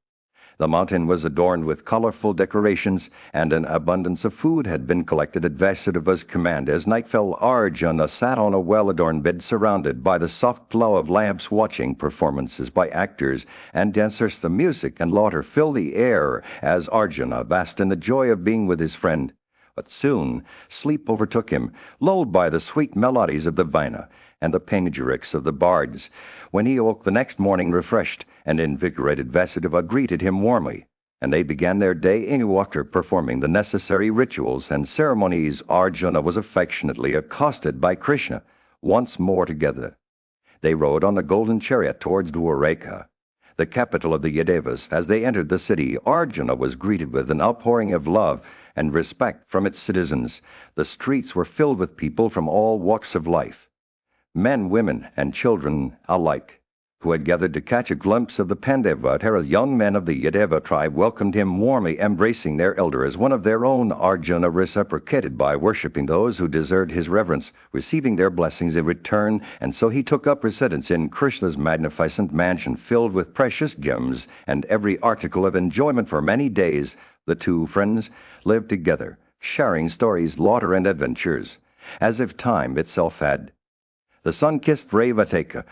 The mountain was adorned with colorful decorations, and an abundance of food had been collected at Vasudeva's command. As night fell, Arjuna sat on a well-adorned bed surrounded by the soft glow of lamps, watching performances by actors and dancers. The music and laughter filled the air as Arjuna basked in the joy of being with his friend. But soon sleep overtook him, lulled by the sweet melodies of the Vina and the panegyrics of the bards. When he awoke the next morning refreshed and invigorated, Vasudeva greeted him warmly, and they began their day anew. After performing the necessary rituals and ceremonies, Arjuna was affectionately accosted by Krishna. Once more together, They rode on the golden chariot towards Dwaraka, the capital of the Yadavas. As they entered the city, Arjuna was greeted with an outpouring of love and respect from its citizens. The streets were filled with people from all walks of life, men, women, and children alike, who had gathered to catch a glimpse of the Pandava. Young men of the Yadava tribe welcomed him warmly, embracing their elder as one of their own. Arjuna reciprocated by worshipping those who deserved his reverence, receiving their blessings in return, and so he took up residence in Krishna's magnificent mansion filled with precious gems and every article of enjoyment. For many days the two friends lived together, sharing stories, laughter, and adventures, as if time itself had. The sun-kissed Revataka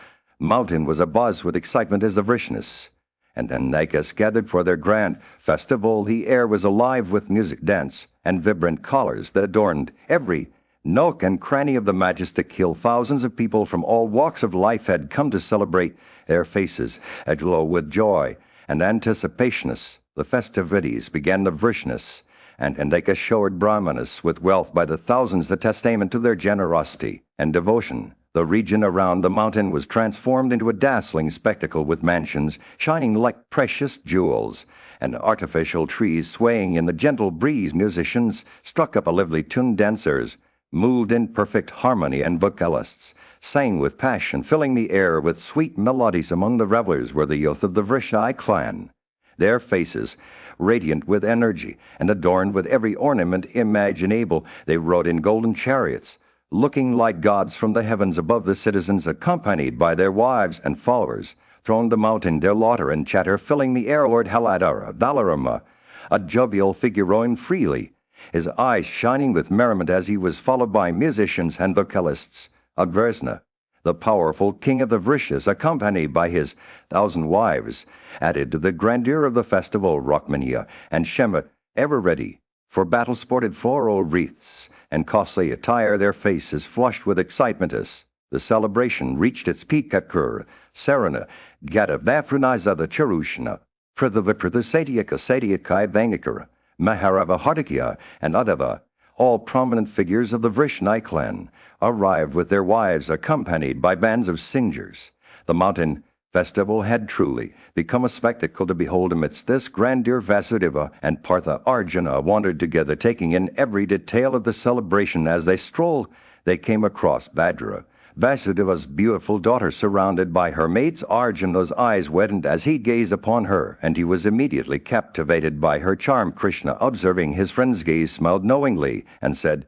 mountain was abuzz with excitement as the Vrishnis and Nagas gathered for their grand festival. The air was alive with music, dance, and vibrant colors that adorned every nook and cranny of the majestic hill. Thousands of people from all walks of life had come to celebrate, their faces aglow with joy and anticipation. The festivities began. The Vrishnis and Nagas showered Brahmanas with wealth by the thousands, the testament to their generosity and devotion. The region around the mountain was transformed into a dazzling spectacle, with mansions shining like precious jewels and artificial trees swaying in the gentle breeze. Musicians struck up a lively tune. Dancers moved in perfect harmony, and vocalists sang with passion, filling the air with sweet melodies. Among the revelers were the youth of the Vrishni clan, their faces radiant with energy and adorned with every ornament imaginable. They rode in golden chariots, looking like gods from the heavens above. The citizens, accompanied by their wives and followers, thronged the mountain, their laughter and chatter filling the air. Lord Haladara, Balarama, a jovial figure, roamed freely, his eyes shining with merriment as he was followed by musicians and vocalists. Agvarsna, the powerful king of the Vrishas, accompanied by his 1,000 wives, added to the grandeur of the festival. Rukmaniya and Shema, ever ready for battle, sported floral wreaths and costly attire, their faces flushed with excitement as the celebration reached its peak. At Kur, Sarana, Gadav, Bafruniza, the Cherushna, Prithavipritha, Satyaka, Satyakai, Vangakara, Maharava, Hartikya, and Adava, all prominent figures of the Vrishni clan, arrived with their wives, accompanied by bands of singers. The mountain festival had truly become a spectacle to behold. Amidst this grandeur, Vasudeva and Partha Arjuna wandered together, taking in every detail of the celebration. As they strolled, they came across Bhadra, Vasudeva's beautiful daughter, surrounded by her maids. Arjuna's eyes widened as he gazed upon her, and he was immediately captivated by her charm. Krishna, observing his friend's gaze, smiled knowingly and said,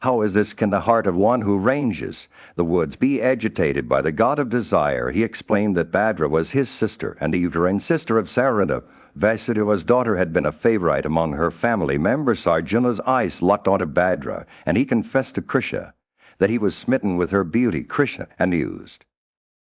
"How is this can the heart of one who ranges the woods be agitated by the god of desire?" He explained that Bhadra was his sister and the uterine sister of Sarada. Vasudeva's daughter had been a favorite among her family members. Arjuna's eyes locked onto Bhadra, and he confessed to Krishna that he was smitten with her beauty. Krishna amused.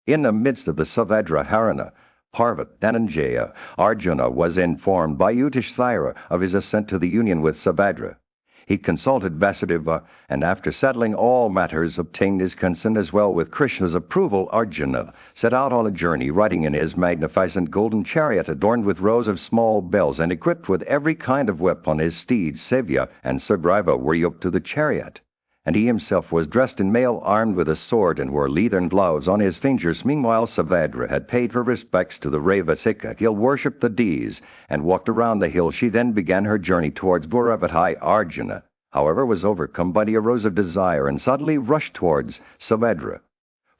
In the midst of the Savadra Harana, Parva, Dhananjaya, Arjuna was informed by Yudhishthira of his assent to the union with Savadra. He consulted Vasudeva, and after settling all matters, obtained his consent as well. With Krishna's approval, Arjuna set out on a journey, riding in his magnificent golden chariot adorned with rows of small bells and equipped with every kind of weapon. His steeds, Sevya and Sugriva, were yoked to the chariot, and he himself was dressed in mail, armed with a sword, and wore leathern gloves on his fingers. Meanwhile, Savadra had paid her respects to the Revatika. He worshipped the deities and walked around the hill. She then began her journey towards Bhuravatai. Arjuna, however, was overcome by the erosive desire and suddenly rushed towards Savadra,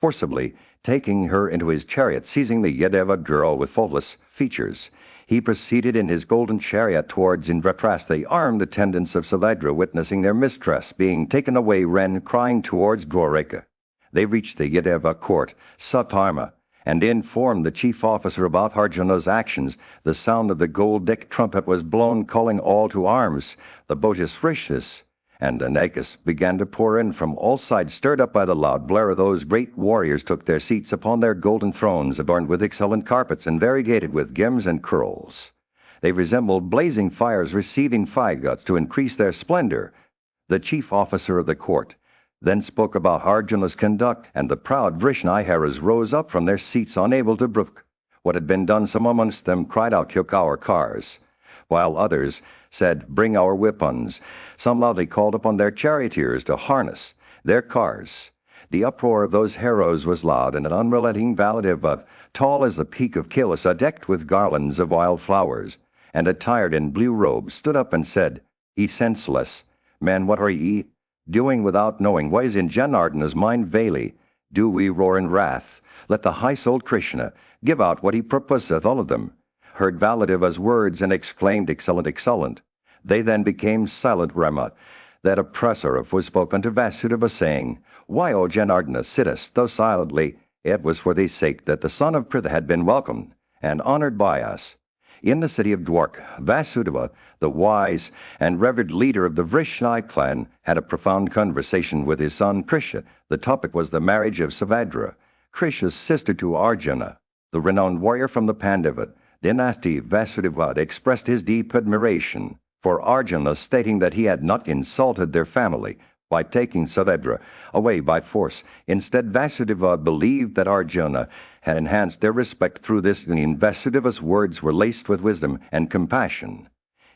forcibly taking her into his chariot. Seizing the Yadava girl with faultless features, he proceeded in his golden chariot towards Indraprastha. The armed attendants of Savadra, witnessing their mistress being taken away, ran crying towards Dwaraka. They reached the Yadava court, Satarma, and informed the chief officer about Arjuna's actions. The sound of the gold-decked trumpet was blown, calling all to arms. The Bhojasvrishis and the Nagas began to pour in from all sides. Stirred up by the loud blare, those great warriors took their seats upon their golden thrones, adorned with excellent carpets and variegated with gems and curls. They resembled blazing fires receiving faggots to increase their splendor. The chief officer of the court then spoke about Arjuna's conduct, and the proud Vrishniharas rose up from their seats, unable to brook what had been done. Some amongst them cried out, "Kill our cars," while others said, "Bring our weapons." Some loudly called upon their charioteers to harness their cars. The uproar of those heroes was loud, and an unrelenting Valadeva, tall as the peak of Kilissa, decked with garlands of wild flowers, and attired in blue robes, stood up and said, "Ye senseless men, what are ye doing without knowing what is in Janardana's mind? Veli, do we roar in wrath? Let the high-souled Krishna give out what he purposeth, all of them." Heard Valadeva's words and exclaimed, "Excellent, excellent." They then became silent. Rama, that oppressor was spoke unto Vasudeva, saying, "Why, O Janardana, sittest thou silently? It was for thy sake that the son of Pritha had been welcomed and honored by us." In the city of Dwarka, Vasudeva, the wise and revered leader of the Vrishni clan, had a profound conversation with his son Krisha. The topic was the marriage of Subhadra, Krisha's sister, to Arjuna, the renowned warrior from the Pandava dynasty. Vasudeva expressed his deep admiration for Arjuna, stating that he had not insulted their family by taking Subhadra away by force. Instead, Vasudeva believed that Arjuna had enhanced their respect through this union. Vasudeva's words were laced with wisdom and compassion.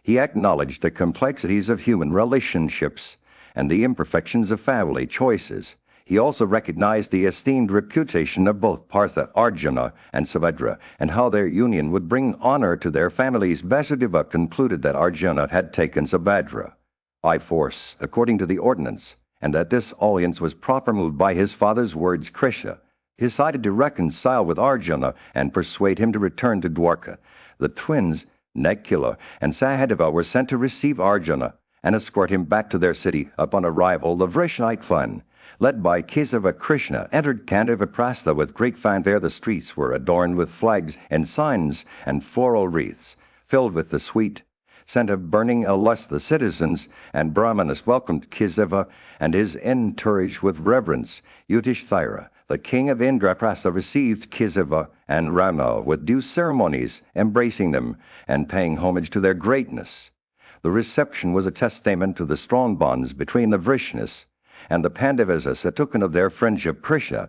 He acknowledged the complexities of human relationships and the imperfections of family choices. He also recognized the esteemed reputation of both Partha, Arjuna, and Subhadra, and how their union would bring honor to their families. Vasudeva concluded that Arjuna had taken Subhadra by force, according to the ordinance, and that this alliance was proper moved by his father's words. Krisha decided to reconcile with Arjuna and persuade him to return to Dwarka. The twins, Nakula and Sahadeva, were sent to receive Arjuna and escort him back to their city. Upon arrival, the Vrishni clan, led by Kesava Krishna, entered Kandavaprastha with great fanfare. The streets were adorned with flags and signs and floral wreaths, filled with the sweet scent of burning lust. The citizens and Brahmanas welcomed Kesava and his entourage with reverence. Yudhishthira, the king of Indraprastha, received Kesava and Rama with due ceremonies, embracing them and paying homage to their greatness. The reception was a testament to the strong bonds between the Vrishnis and the Pandavas. As a token of their friendship, Krisha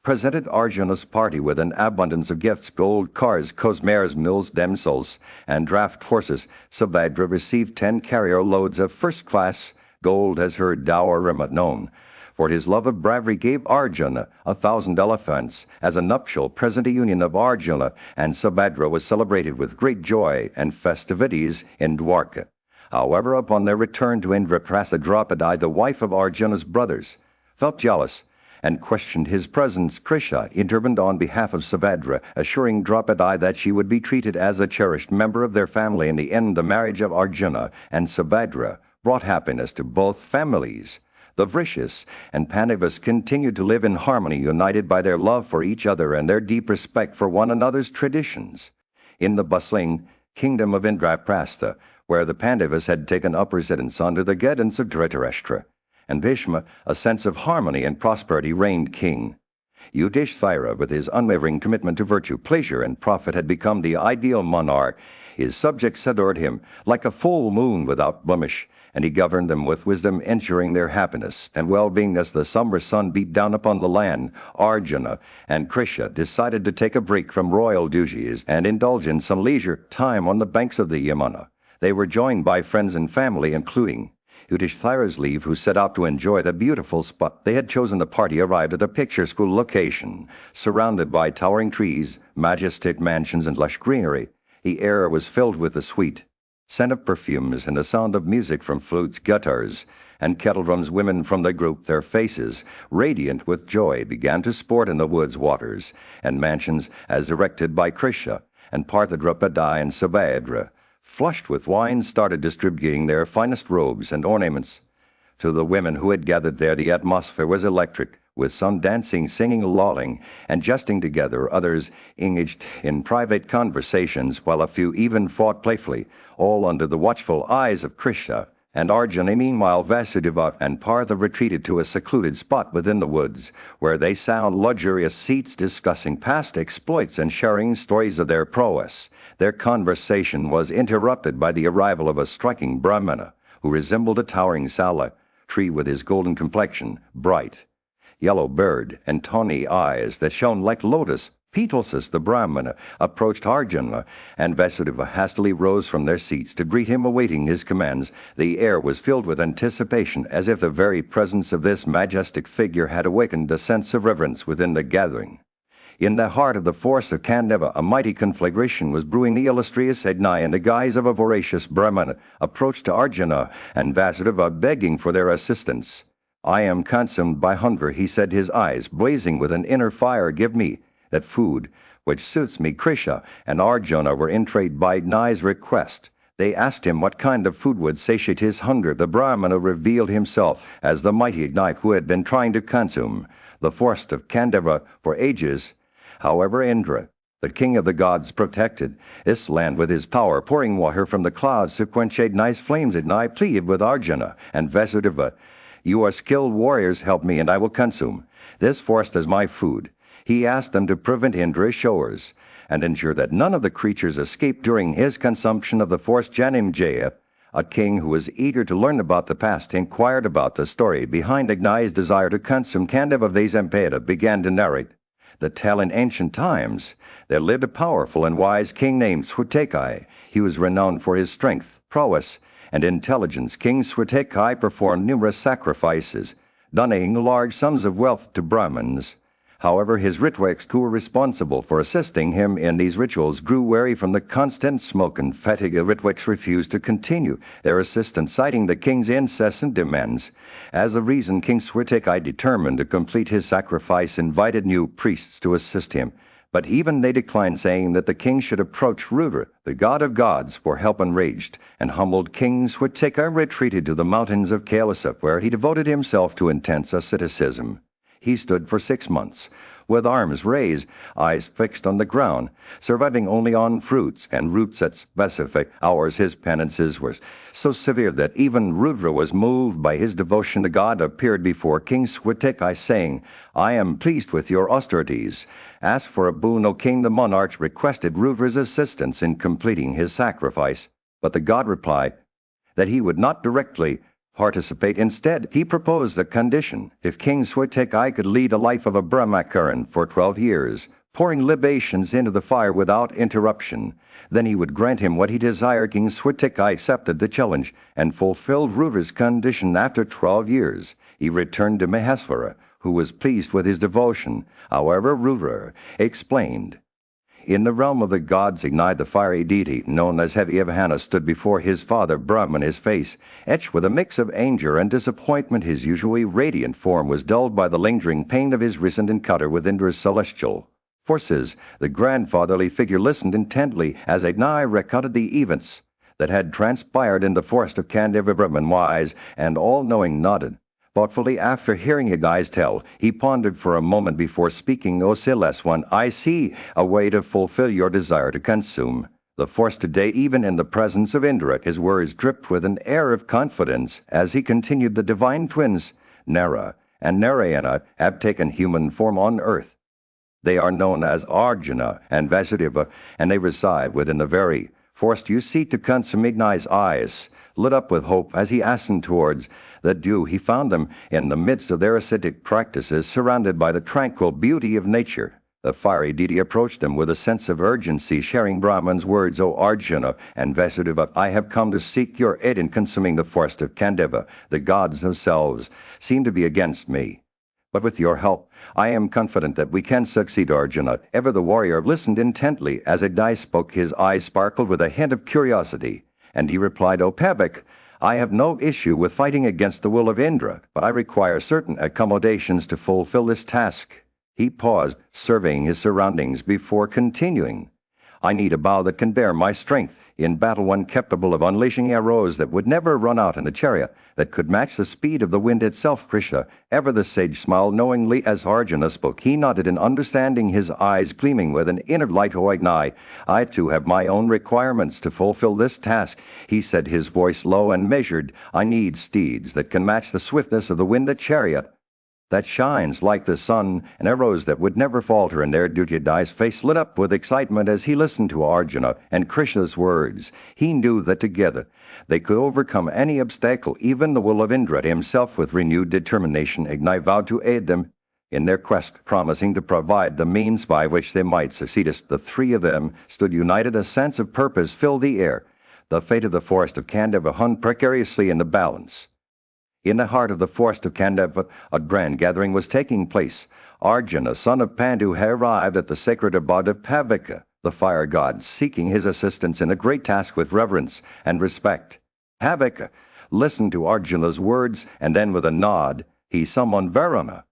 presented Arjuna's party with an abundance of gifts: gold cars, cosmares, mules, damsels, and draft horses. Subhadra received 10 carrier loads of first-class gold as her dower. Rama, known for his love of bravery, gave Arjuna 1,000 elephants as a nuptial present. A union of Arjuna and Subhadra was celebrated with great joy and festivities in Dwarka. However, upon their return to Indraprastha, Draupadi, the wife of Arjuna's brothers, felt jealous and questioned his presence. Krisha intervened on behalf of Subhadra, assuring Draupadi that she would be treated as a cherished member of their family. In the end, the marriage of Arjuna and Subhadra brought happiness to both families. The Vrishis and Pandavas continued to live in harmony, united by their love for each other and their deep respect for one another's traditions. In the bustling kingdom of Indraprastha, where the Pandavas had taken up residence under the guidance of Dhritarashtra and Bhishma, a sense of harmony and prosperity reigned king. Yudhishthira, with his unwavering commitment to virtue, pleasure, and profit, had become the ideal monarch. His subjects adored him like a full moon without blemish, and he governed them with wisdom, ensuring their happiness and well-being. As the summer sun beat down upon the land, Arjuna and Krisha decided to take a break from royal duties and indulge in some leisure time on the banks of the Yamuna. They were joined by friends and family, including Yudhishthira's leave, who set out to enjoy the beautiful spot they had chosen. The party arrived at a picturesque location, surrounded by towering trees, majestic mansions, and lush greenery. The air was filled with the sweet scent of perfumes and the sound of music from flutes, guitars, and kettle drums. Women from the group, their faces radiant with joy, began to sport in the woods, waters, and mansions as directed by Krisha, and Partha, Draupadi, and Subhadra, flushed with wine, started distributing their finest robes and ornaments to the women who had gathered there. The atmosphere was electric, with some dancing, singing, lolling, and jesting together. Others engaged in private conversations, while a few even fought playfully, all under the watchful eyes of Krisha and Arjuna. Meanwhile, Vasudeva and Partha retreated to a secluded spot within the woods, where they sat on luxurious seats, discussing past exploits and sharing stories of their prowess. Their conversation was interrupted by the arrival of a striking Brahmana, who resembled a towering sala tree with his golden complexion, bright yellow bird, and tawny eyes that shone like lotus Petalsus the Brahmana approached Arjuna, and Vasudeva hastily rose from their seats to greet him, awaiting his commands. The air was filled with anticipation, as if the very presence of this majestic figure had awakened a sense of reverence within the gathering. In the heart of the forest of Kandava, a mighty conflagration was brewing. The illustrious Yajna, in the guise of a voracious Brahmana, approached to Arjuna and Vasudeva, begging for their assistance. "I am consumed by hunger," he said, his eyes blazing with an inner fire. "Give me that food which suits me." Krishna and Arjuna were intrigued by Yajna's request. They asked him what kind of food would satiate his hunger. The Brahmana revealed himself as the mighty Yajna who had been trying to consume the forest of Kandava for ages. However, Indra, the king of the gods, protected this land with his power, pouring water from the clouds to quench Yajna's flames. Yajna pleaded with Arjuna and Vasudeva, "You are skilled warriors, help me, and I will consume this forest as my food." He asked them to prevent Indra's showers and ensure that none of the creatures escaped during his consumption of the forest. Janimjaya, a king who was eager to learn about the past, inquired about the story behind Yajna's desire to consume Kandava. Vasampeda began to narrate the tale. In ancient times, there lived a powerful and wise king named Swatekai. He was renowned for his strength, prowess, and intelligence. King Swatekai performed numerous sacrifices, donating large sums of wealth to Brahmins. However, his Ritwiks, who were responsible for assisting him in these rituals, grew weary from the constant smoke and fatigue. The Ritwiks refused to continue their assistance, citing the king's incessant demands. As a reason, King Swatekai, determined to complete his sacrifice, invited new priests to assist him. But even they declined, saying that the king should approach Rudra, the god of gods, for help. Enraged and humbled, King Swatekai retreated to the mountains of Kailasa, where he devoted himself to intense asceticism. He stood for 6 months, with arms raised, eyes fixed on the ground, surviving only on fruits and roots at specific hours. His penances were so severe that even Rudra was moved by his devotion. The god appeared before King Swatekai, saying, "I am pleased with your austerities. Ask for a boon, O king." The monarch requested Rudra's assistance in completing his sacrifice, but the god replied that he would not directly participate. Instead, he proposed a condition. If King Swatekai could lead a life of a Brahmacharan for 12 years, pouring libations into the fire without interruption, then he would grant him what he desired. King Swatekai accepted the challenge and fulfilled Rudra's condition. After 12 years, he returned to Maheswara, who was pleased with his devotion. However, Rudra explained, in the realm of the gods, Yajna, the fiery deity known as Hevyavahana, stood before his father Brahman. His face, etched with a mix of anger and disappointment, his usually radiant form was dulled by the lingering pain of his recent encounter with Indra's celestial forces. The grandfatherly figure listened intently as Yajna recounted the events that had transpired in the forest of Kandava. Brahman, wise and all-knowing, nodded thoughtfully. After hearing Yajna's tale, he pondered for a moment before speaking. "O Celestial One, I see a way to fulfill your desire to consume the forest today, even in the presence of Indra." His words dripped with an air of confidence as he continued, "The divine twins, Nara and Narayana, have taken human form on earth. They are known as Arjuna and Vasudeva, and they reside within the very forest you seek to consume." Yajna's eyes lit up with hope as he hastened towards the dew. He found them in the midst of their ascetic practices, surrounded by the tranquil beauty of nature. The fiery deity approached them with a sense of urgency, sharing Brahman's words, "O Arjuna and Vasudeva, I have come to seek your aid in consuming the forest of Kandava. The gods themselves seem to be against me, but with your help, I am confident that we can succeed." Arjuna, ever the warrior, listened intently as Yajna spoke. His eyes sparkled with a hint of curiosity, and he replied, "O Pavak, I have no issue with fighting against the will of Indra, but I require certain accommodations to fulfill this task." He paused, surveying his surroundings before continuing. "I need a bow that can bear my strength in battle, one capable of unleashing arrows that would never run out, in a chariot that could match the speed of the wind itself." Krishna, ever the sage, smiled knowingly as Arjuna spoke. He nodded in understanding, his eyes gleaming with an inner light. "O Yajna, I too have my own requirements to fulfill this task," he said, his voice low and measured. "I need steeds that can match the swiftness of the wind, a chariot that shines like the sun, and arrows that would never falter in their duty." Yajna's face lit up with excitement as he listened to Arjuna and Krishna's words. He knew that together they could overcome any obstacle, even the will of Indra himself. With renewed determination, Yajna vowed to aid them in their quest promising to provide the means by which they might succeed. As the three of them stood united, a sense of purpose filled the air. The fate of the forest of Kandava hung precariously in the balance. In the heart of the forest of Kandava, a grand gathering was taking place. Arjuna, son of Pandu, had arrived at the sacred abode of Pavika, the fire god, seeking his assistance in a great task with reverence and respect. Pavika listened to Arjuna's words, and then with a nod, he summoned Varuna.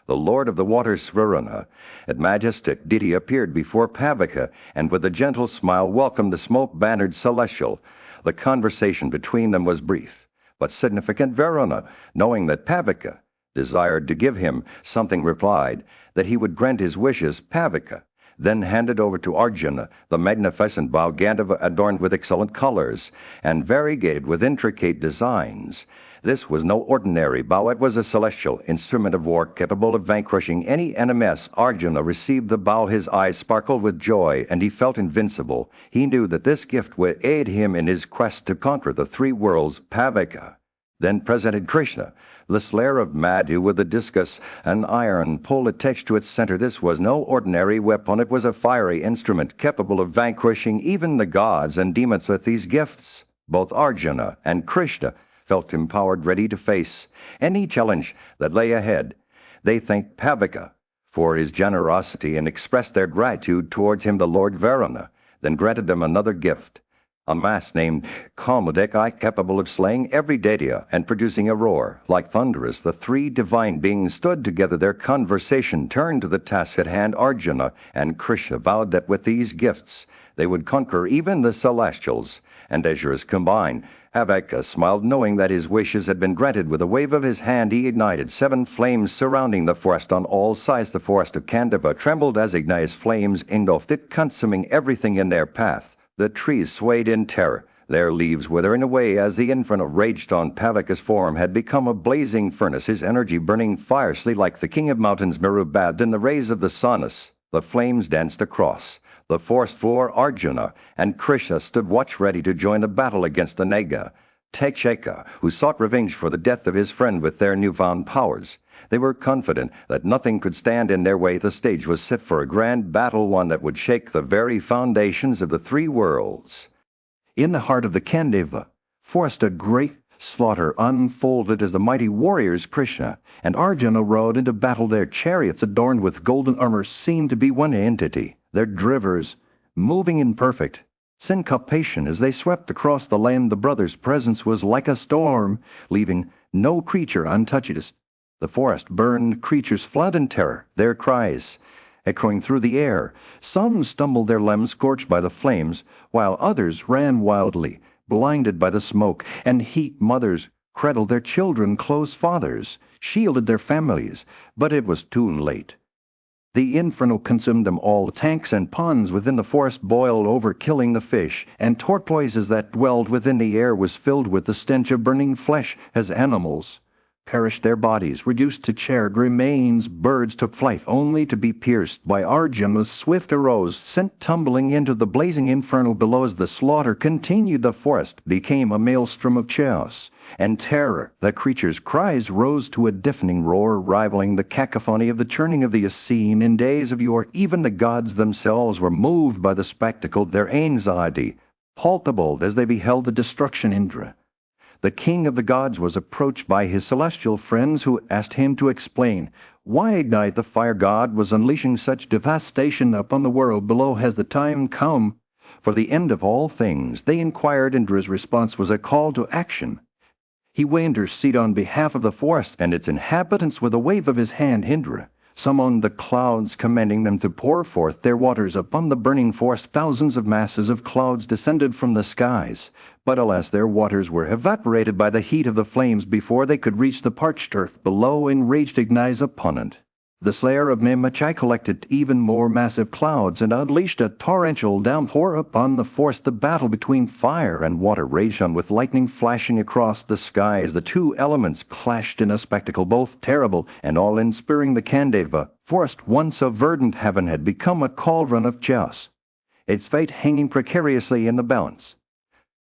The lord of the waters, Varuna, at majestic deity, appeared before Pavika, and with a gentle smile welcomed the smoke-bannered celestial. The conversation between them was brief, but significant. Varuna, knowing that Pavika desired to give him something, replied that he would grant his wishes. Pavika then handed over to Arjuna the magnificent bow Gandhava adorned with excellent colors and variegated with intricate designs. This was no ordinary bow, it was a celestial instrument of war capable of vanquishing any enemy. Arjuna received the bow, his eyes sparkled with joy, and he felt invincible. He knew that this gift would aid him in his quest to conquer the three worlds. Pavika then presented Krishna the slayer of Madhu with a discus, an iron pole attached to its center. This was no ordinary weapon, it was a fiery instrument capable of vanquishing even the gods and demons. With these gifts, both Arjuna and Krishna felt empowered, ready to face any challenge that lay ahead. They thanked Pavika for his generosity and expressed their gratitude towards him. The Lord Varuna then granted them another gift, a mass named Kaumudekai, capable of slaying every Daitya and producing a roar like thunder. As the three divine beings stood together, their conversation turned to the task at hand. Arjuna and Krishna vowed that with these gifts they would conquer even the celestials and Asuras combined. Pavika smiled, knowing that his wishes had been granted. With a wave of his hand he ignited 7 flames surrounding the forest on all sides. The forest of Kandava trembled as ignited flames engulfed it, consuming everything in their path. The trees swayed in terror, their leaves withering away as the inferno raged on. Pavika's form had become a blazing furnace, his energy burning fiercely like the king of mountains. Meru bathed in the rays of the sun. As the flames danced across the forest floor, Arjuna and Krishna stood watch ready to join the battle against the Naga, Takshaka, who sought revenge for the death of his friend with their newfound powers. They were confident that nothing could stand in their way. The stage was set for a grand battle, one that would shake the very foundations of the three worlds. In the heart of the Kandava forest, a great slaughter unfolded as the mighty warriors Krishna and Arjuna rode into battle. Their chariots, adorned with golden armor, seemed to be one entity, their drivers moving in perfect syncopation as they swept across the land. The brothers' presence was like a storm, leaving no creature untouched. The forest burned, creatures fled in terror, their cries echoing through the air. Some stumbled, their limbs scorched by the flames, while others ran wildly, blinded by the smoke and heat. Mothers cradled their children close, fathers shielded their families, but it was too late. The inferno consumed them all. Tanks and ponds within the forest boiled over, killing the fish, and tortoises that dwelled within. The air was filled with the stench of burning flesh as animals perished, their bodies reduced to charred remains. Birds took flight only to be pierced by Arjuna's swift arrows, sent tumbling into the blazing inferno below. As the slaughter continued, the forest became a maelstrom of chaos and terror. The creatures' cries rose to a deafening roar, rivaling the cacophony of the churning of the Ocean in days of yore. Even the gods themselves were moved by the spectacle, their anxiety palpable as they beheld the destruction. Indra, the king of the gods, was approached by his celestial friends, who asked him to explain why Ignite, the fire god, was unleashing such devastation upon the world below. Has the time come for the end of all things? They inquired. Indra's response was a call to action. He would intercede on behalf of the forest and its inhabitants. With a wave of his hand, Indra summoned the clouds, commanding them to pour forth their waters upon the burning forest. Thousands of masses of clouds descended from the skies, but alas, their waters were evaporated by the heat of the flames before they could reach the parched earth below. Enraged Igni's opponent, the slayer of Nimachai, collected even more massive clouds and unleashed a torrential downpour upon the forest. The battle between fire and water raged on, with lightning flashing across the sky as the two elements clashed in a spectacle both terrible and all-inspiring. The Kandava forest, once a verdant heaven, had become a cauldron of chaos, its fate hanging precariously in the balance.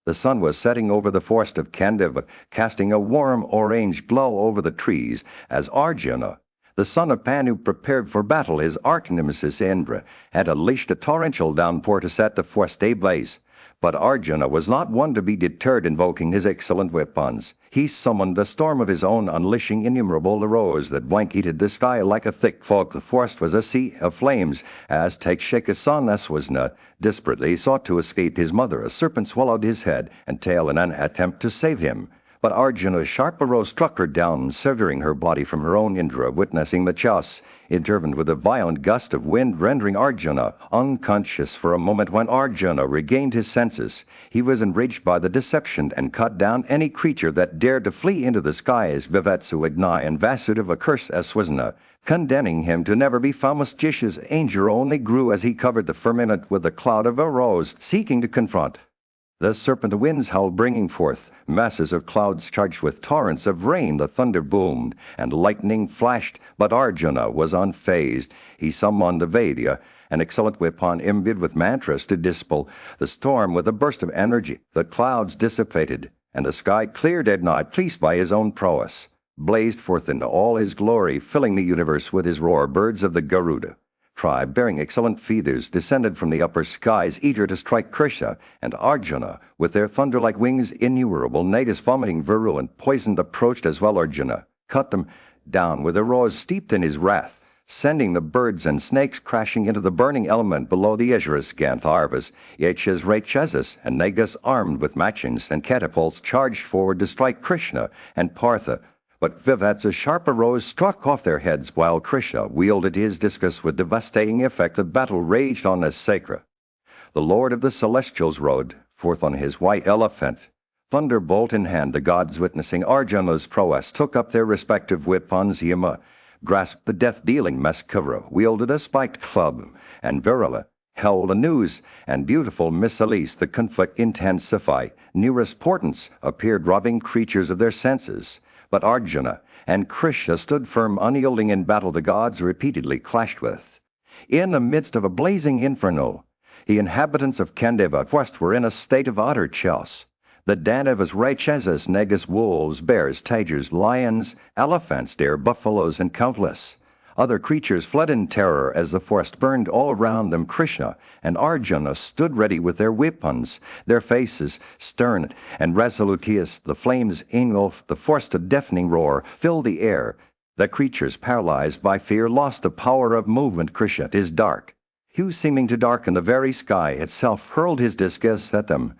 The sun was setting over the forest of Kandava, casting a warm orange glow over the trees, as Arjuna, The son of Pan, who prepared for battle his arch-nemesis Indra, had unleashed a torrential downpour to set the forest ablaze. But Arjuna was not one to be deterred, invoking his excellent weapons. He summoned the storm of his own, unleashing innumerable arrows that blanketed the sky like a thick fog. The forest was a sea of flames, as Takshika's son Aswasna desperately sought to escape his mother. A serpent swallowed his head and tail in an attempt to save him. But Arjuna's sharp arrow struck her down, severing her body from her own. Indra, witnessing the chaos, intervened with a violent gust of wind, rendering Arjuna unconscious for a moment. When Arjuna regained his senses, he was enraged by the deception and cut down any creature that dared to flee into the skies. Vivatsu, Agni, and Vasudeva cursed Aswasna, condemning him to never be found. Jisha's anger only grew as he covered the firmament with a cloud of arrows, seeking to confront. The serpent winds howled, bringing forth masses of clouds charged with torrents of rain. The thunder boomed, and lightning flashed, but Arjuna was unfazed. He summoned the Vedya, an excellent weapon imbued with mantras, to dispel the storm with a burst of energy. The clouds dissipated, and the sky cleared. Agni, pleased by his own prowess, blazed forth in all his glory, filling the universe with his roar. Birds of the Garuda tribe, bearing excellent feathers, descended from the upper skies, eager to strike Krishna and Arjuna with their thunder-like wings. Innumerable natives vomiting virulent poison approached as well. Arjuna cut them down with arrows steeped in his wrath, sending the birds and snakes crashing into the burning element below. The Asurus, Gandharvas, Yachas, Rakshasas, and Nagas, armed with machins and catapults, charged forward to strike Krishna and Partha. But Vivatsa's sharp arrows struck off their heads, while Krishna wielded his discus with devastating effect. The battle raged on as Sakra. The Lord of the Celestials rode forth on his white elephant, thunderbolt in hand. The gods, witnessing Arjuna's prowess, took up their respective weapons. Yama grasped the death-dealing Maskavra, wielded a spiked club, and Virala held a noose, and beautiful Missalise. The conflict intensified. Numerous portents appeared, robbing creatures of their senses. But Arjuna and Krishna stood firm, unyielding in battle. The gods repeatedly clashed with. In the midst of a blazing inferno, the inhabitants of Kandava West were in a state of utter chaos. The Dandavas, Rakshasas, Nagas, wolves, bears, tigers, lions, elephants, deer, buffaloes, and countless other creatures fled in terror as the forest burned all around them. Krishna and Arjuna stood ready with their weapons, their faces stern and resolute. The flames engulfed the forest. A deafening roar filled the air. The creatures, paralyzed by fear, lost the power of movement. Krishna, his dark hue seeming to darken the very sky itself, hurled his discus at them.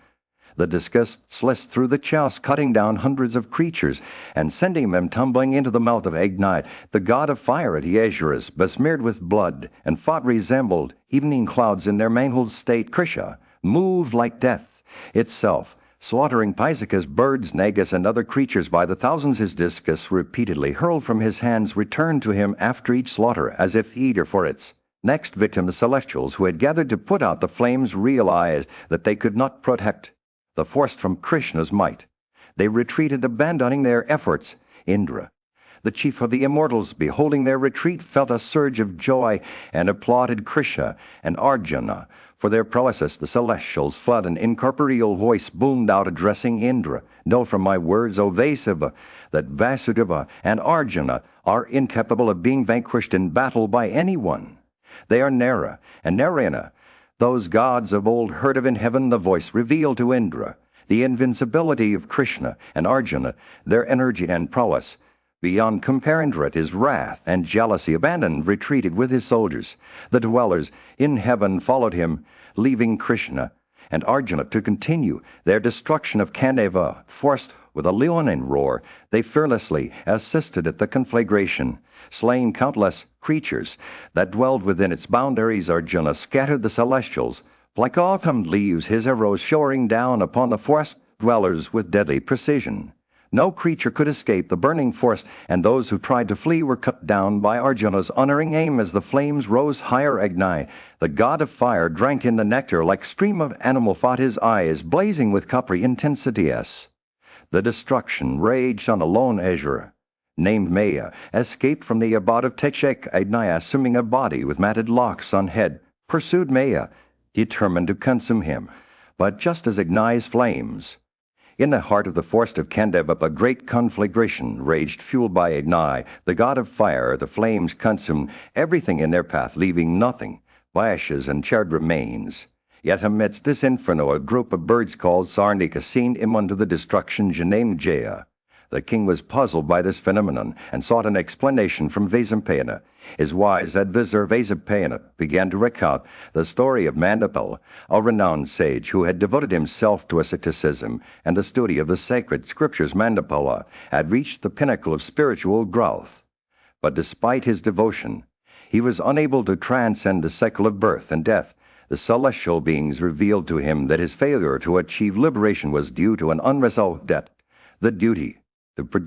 The discus sliced through the chaos, cutting down hundreds of creatures and sending them tumbling into the mouth of Agni. The god of fire at Asurus, besmeared with blood and fought, resembled evening clouds in their mangled state. Krishna moved like death itself, slaughtering Pisacus, birds, Nagas, and other creatures by the thousands. His discus, repeatedly hurled from his hands, returned to him after each slaughter, as if eager for its next victim. The Celestials, who had gathered to put out the flames, realized that they could not protect the forest from Krishna's might. They retreated, abandoning their efforts. Indra, the chief of the immortals, beholding their retreat, felt a surge of joy and applauded Krishna and Arjuna for their prowesses. The Celestials fled. An incorporeal voice boomed out, addressing Indra. Know from my words, O Vasudeva, that Vasudeva and Arjuna are incapable of being vanquished in battle by anyone. They are Nara and Narayana, those gods of old heard of in heaven. The voice revealed to Indra the invincibility of Krishna and Arjuna, their energy and prowess beyond compare. Indra, at his wrath and jealousy, abandoned, retreated with his soldiers. The dwellers in heaven followed him, leaving Krishna and Arjuna to continue their destruction of Kandava. Forced with a leonine roar, they fearlessly assisted at the conflagration, slaying countless creatures that dwelled within its boundaries. Arjuna scattered the Celestials like autumn leaves, his arrows showering down upon the forest dwellers with deadly precision. No creature could escape the burning forest, and those who tried to flee were cut down by Arjuna's unerring aim. As the flames rose higher, Agni, the god of fire, drank in the nectar like stream of animal fought, his eyes blazing with coppery intensity. The destruction raged on a lone Azure, named Maya, escaped from the abode of Tekshek. Agni, assuming a body with matted locks on head, pursued Maya, determined to consume him. But just as Agni's flames In the heart of the forest of Kandevap, a great conflagration raged, fueled by Ignai, the god of fire. The flames consumed everything in their path, leaving nothing but ashes and charred remains. Yet amidst this inferno, a group of birds called Sarnika seen immune to the destruction Janem Jaya. The king was puzzled by this phenomenon and sought an explanation from Vesampayana. His wise advisor Vesampayana began to recount the story of Mandapal, a renowned sage who had devoted himself to asceticism and the study of the sacred scriptures. Mandapala had reached the pinnacle of spiritual growth. But despite his devotion, he was unable to transcend the cycle of birth and death. The celestial beings revealed to him that his failure to achieve liberation was due to an unresolved debt, the duty to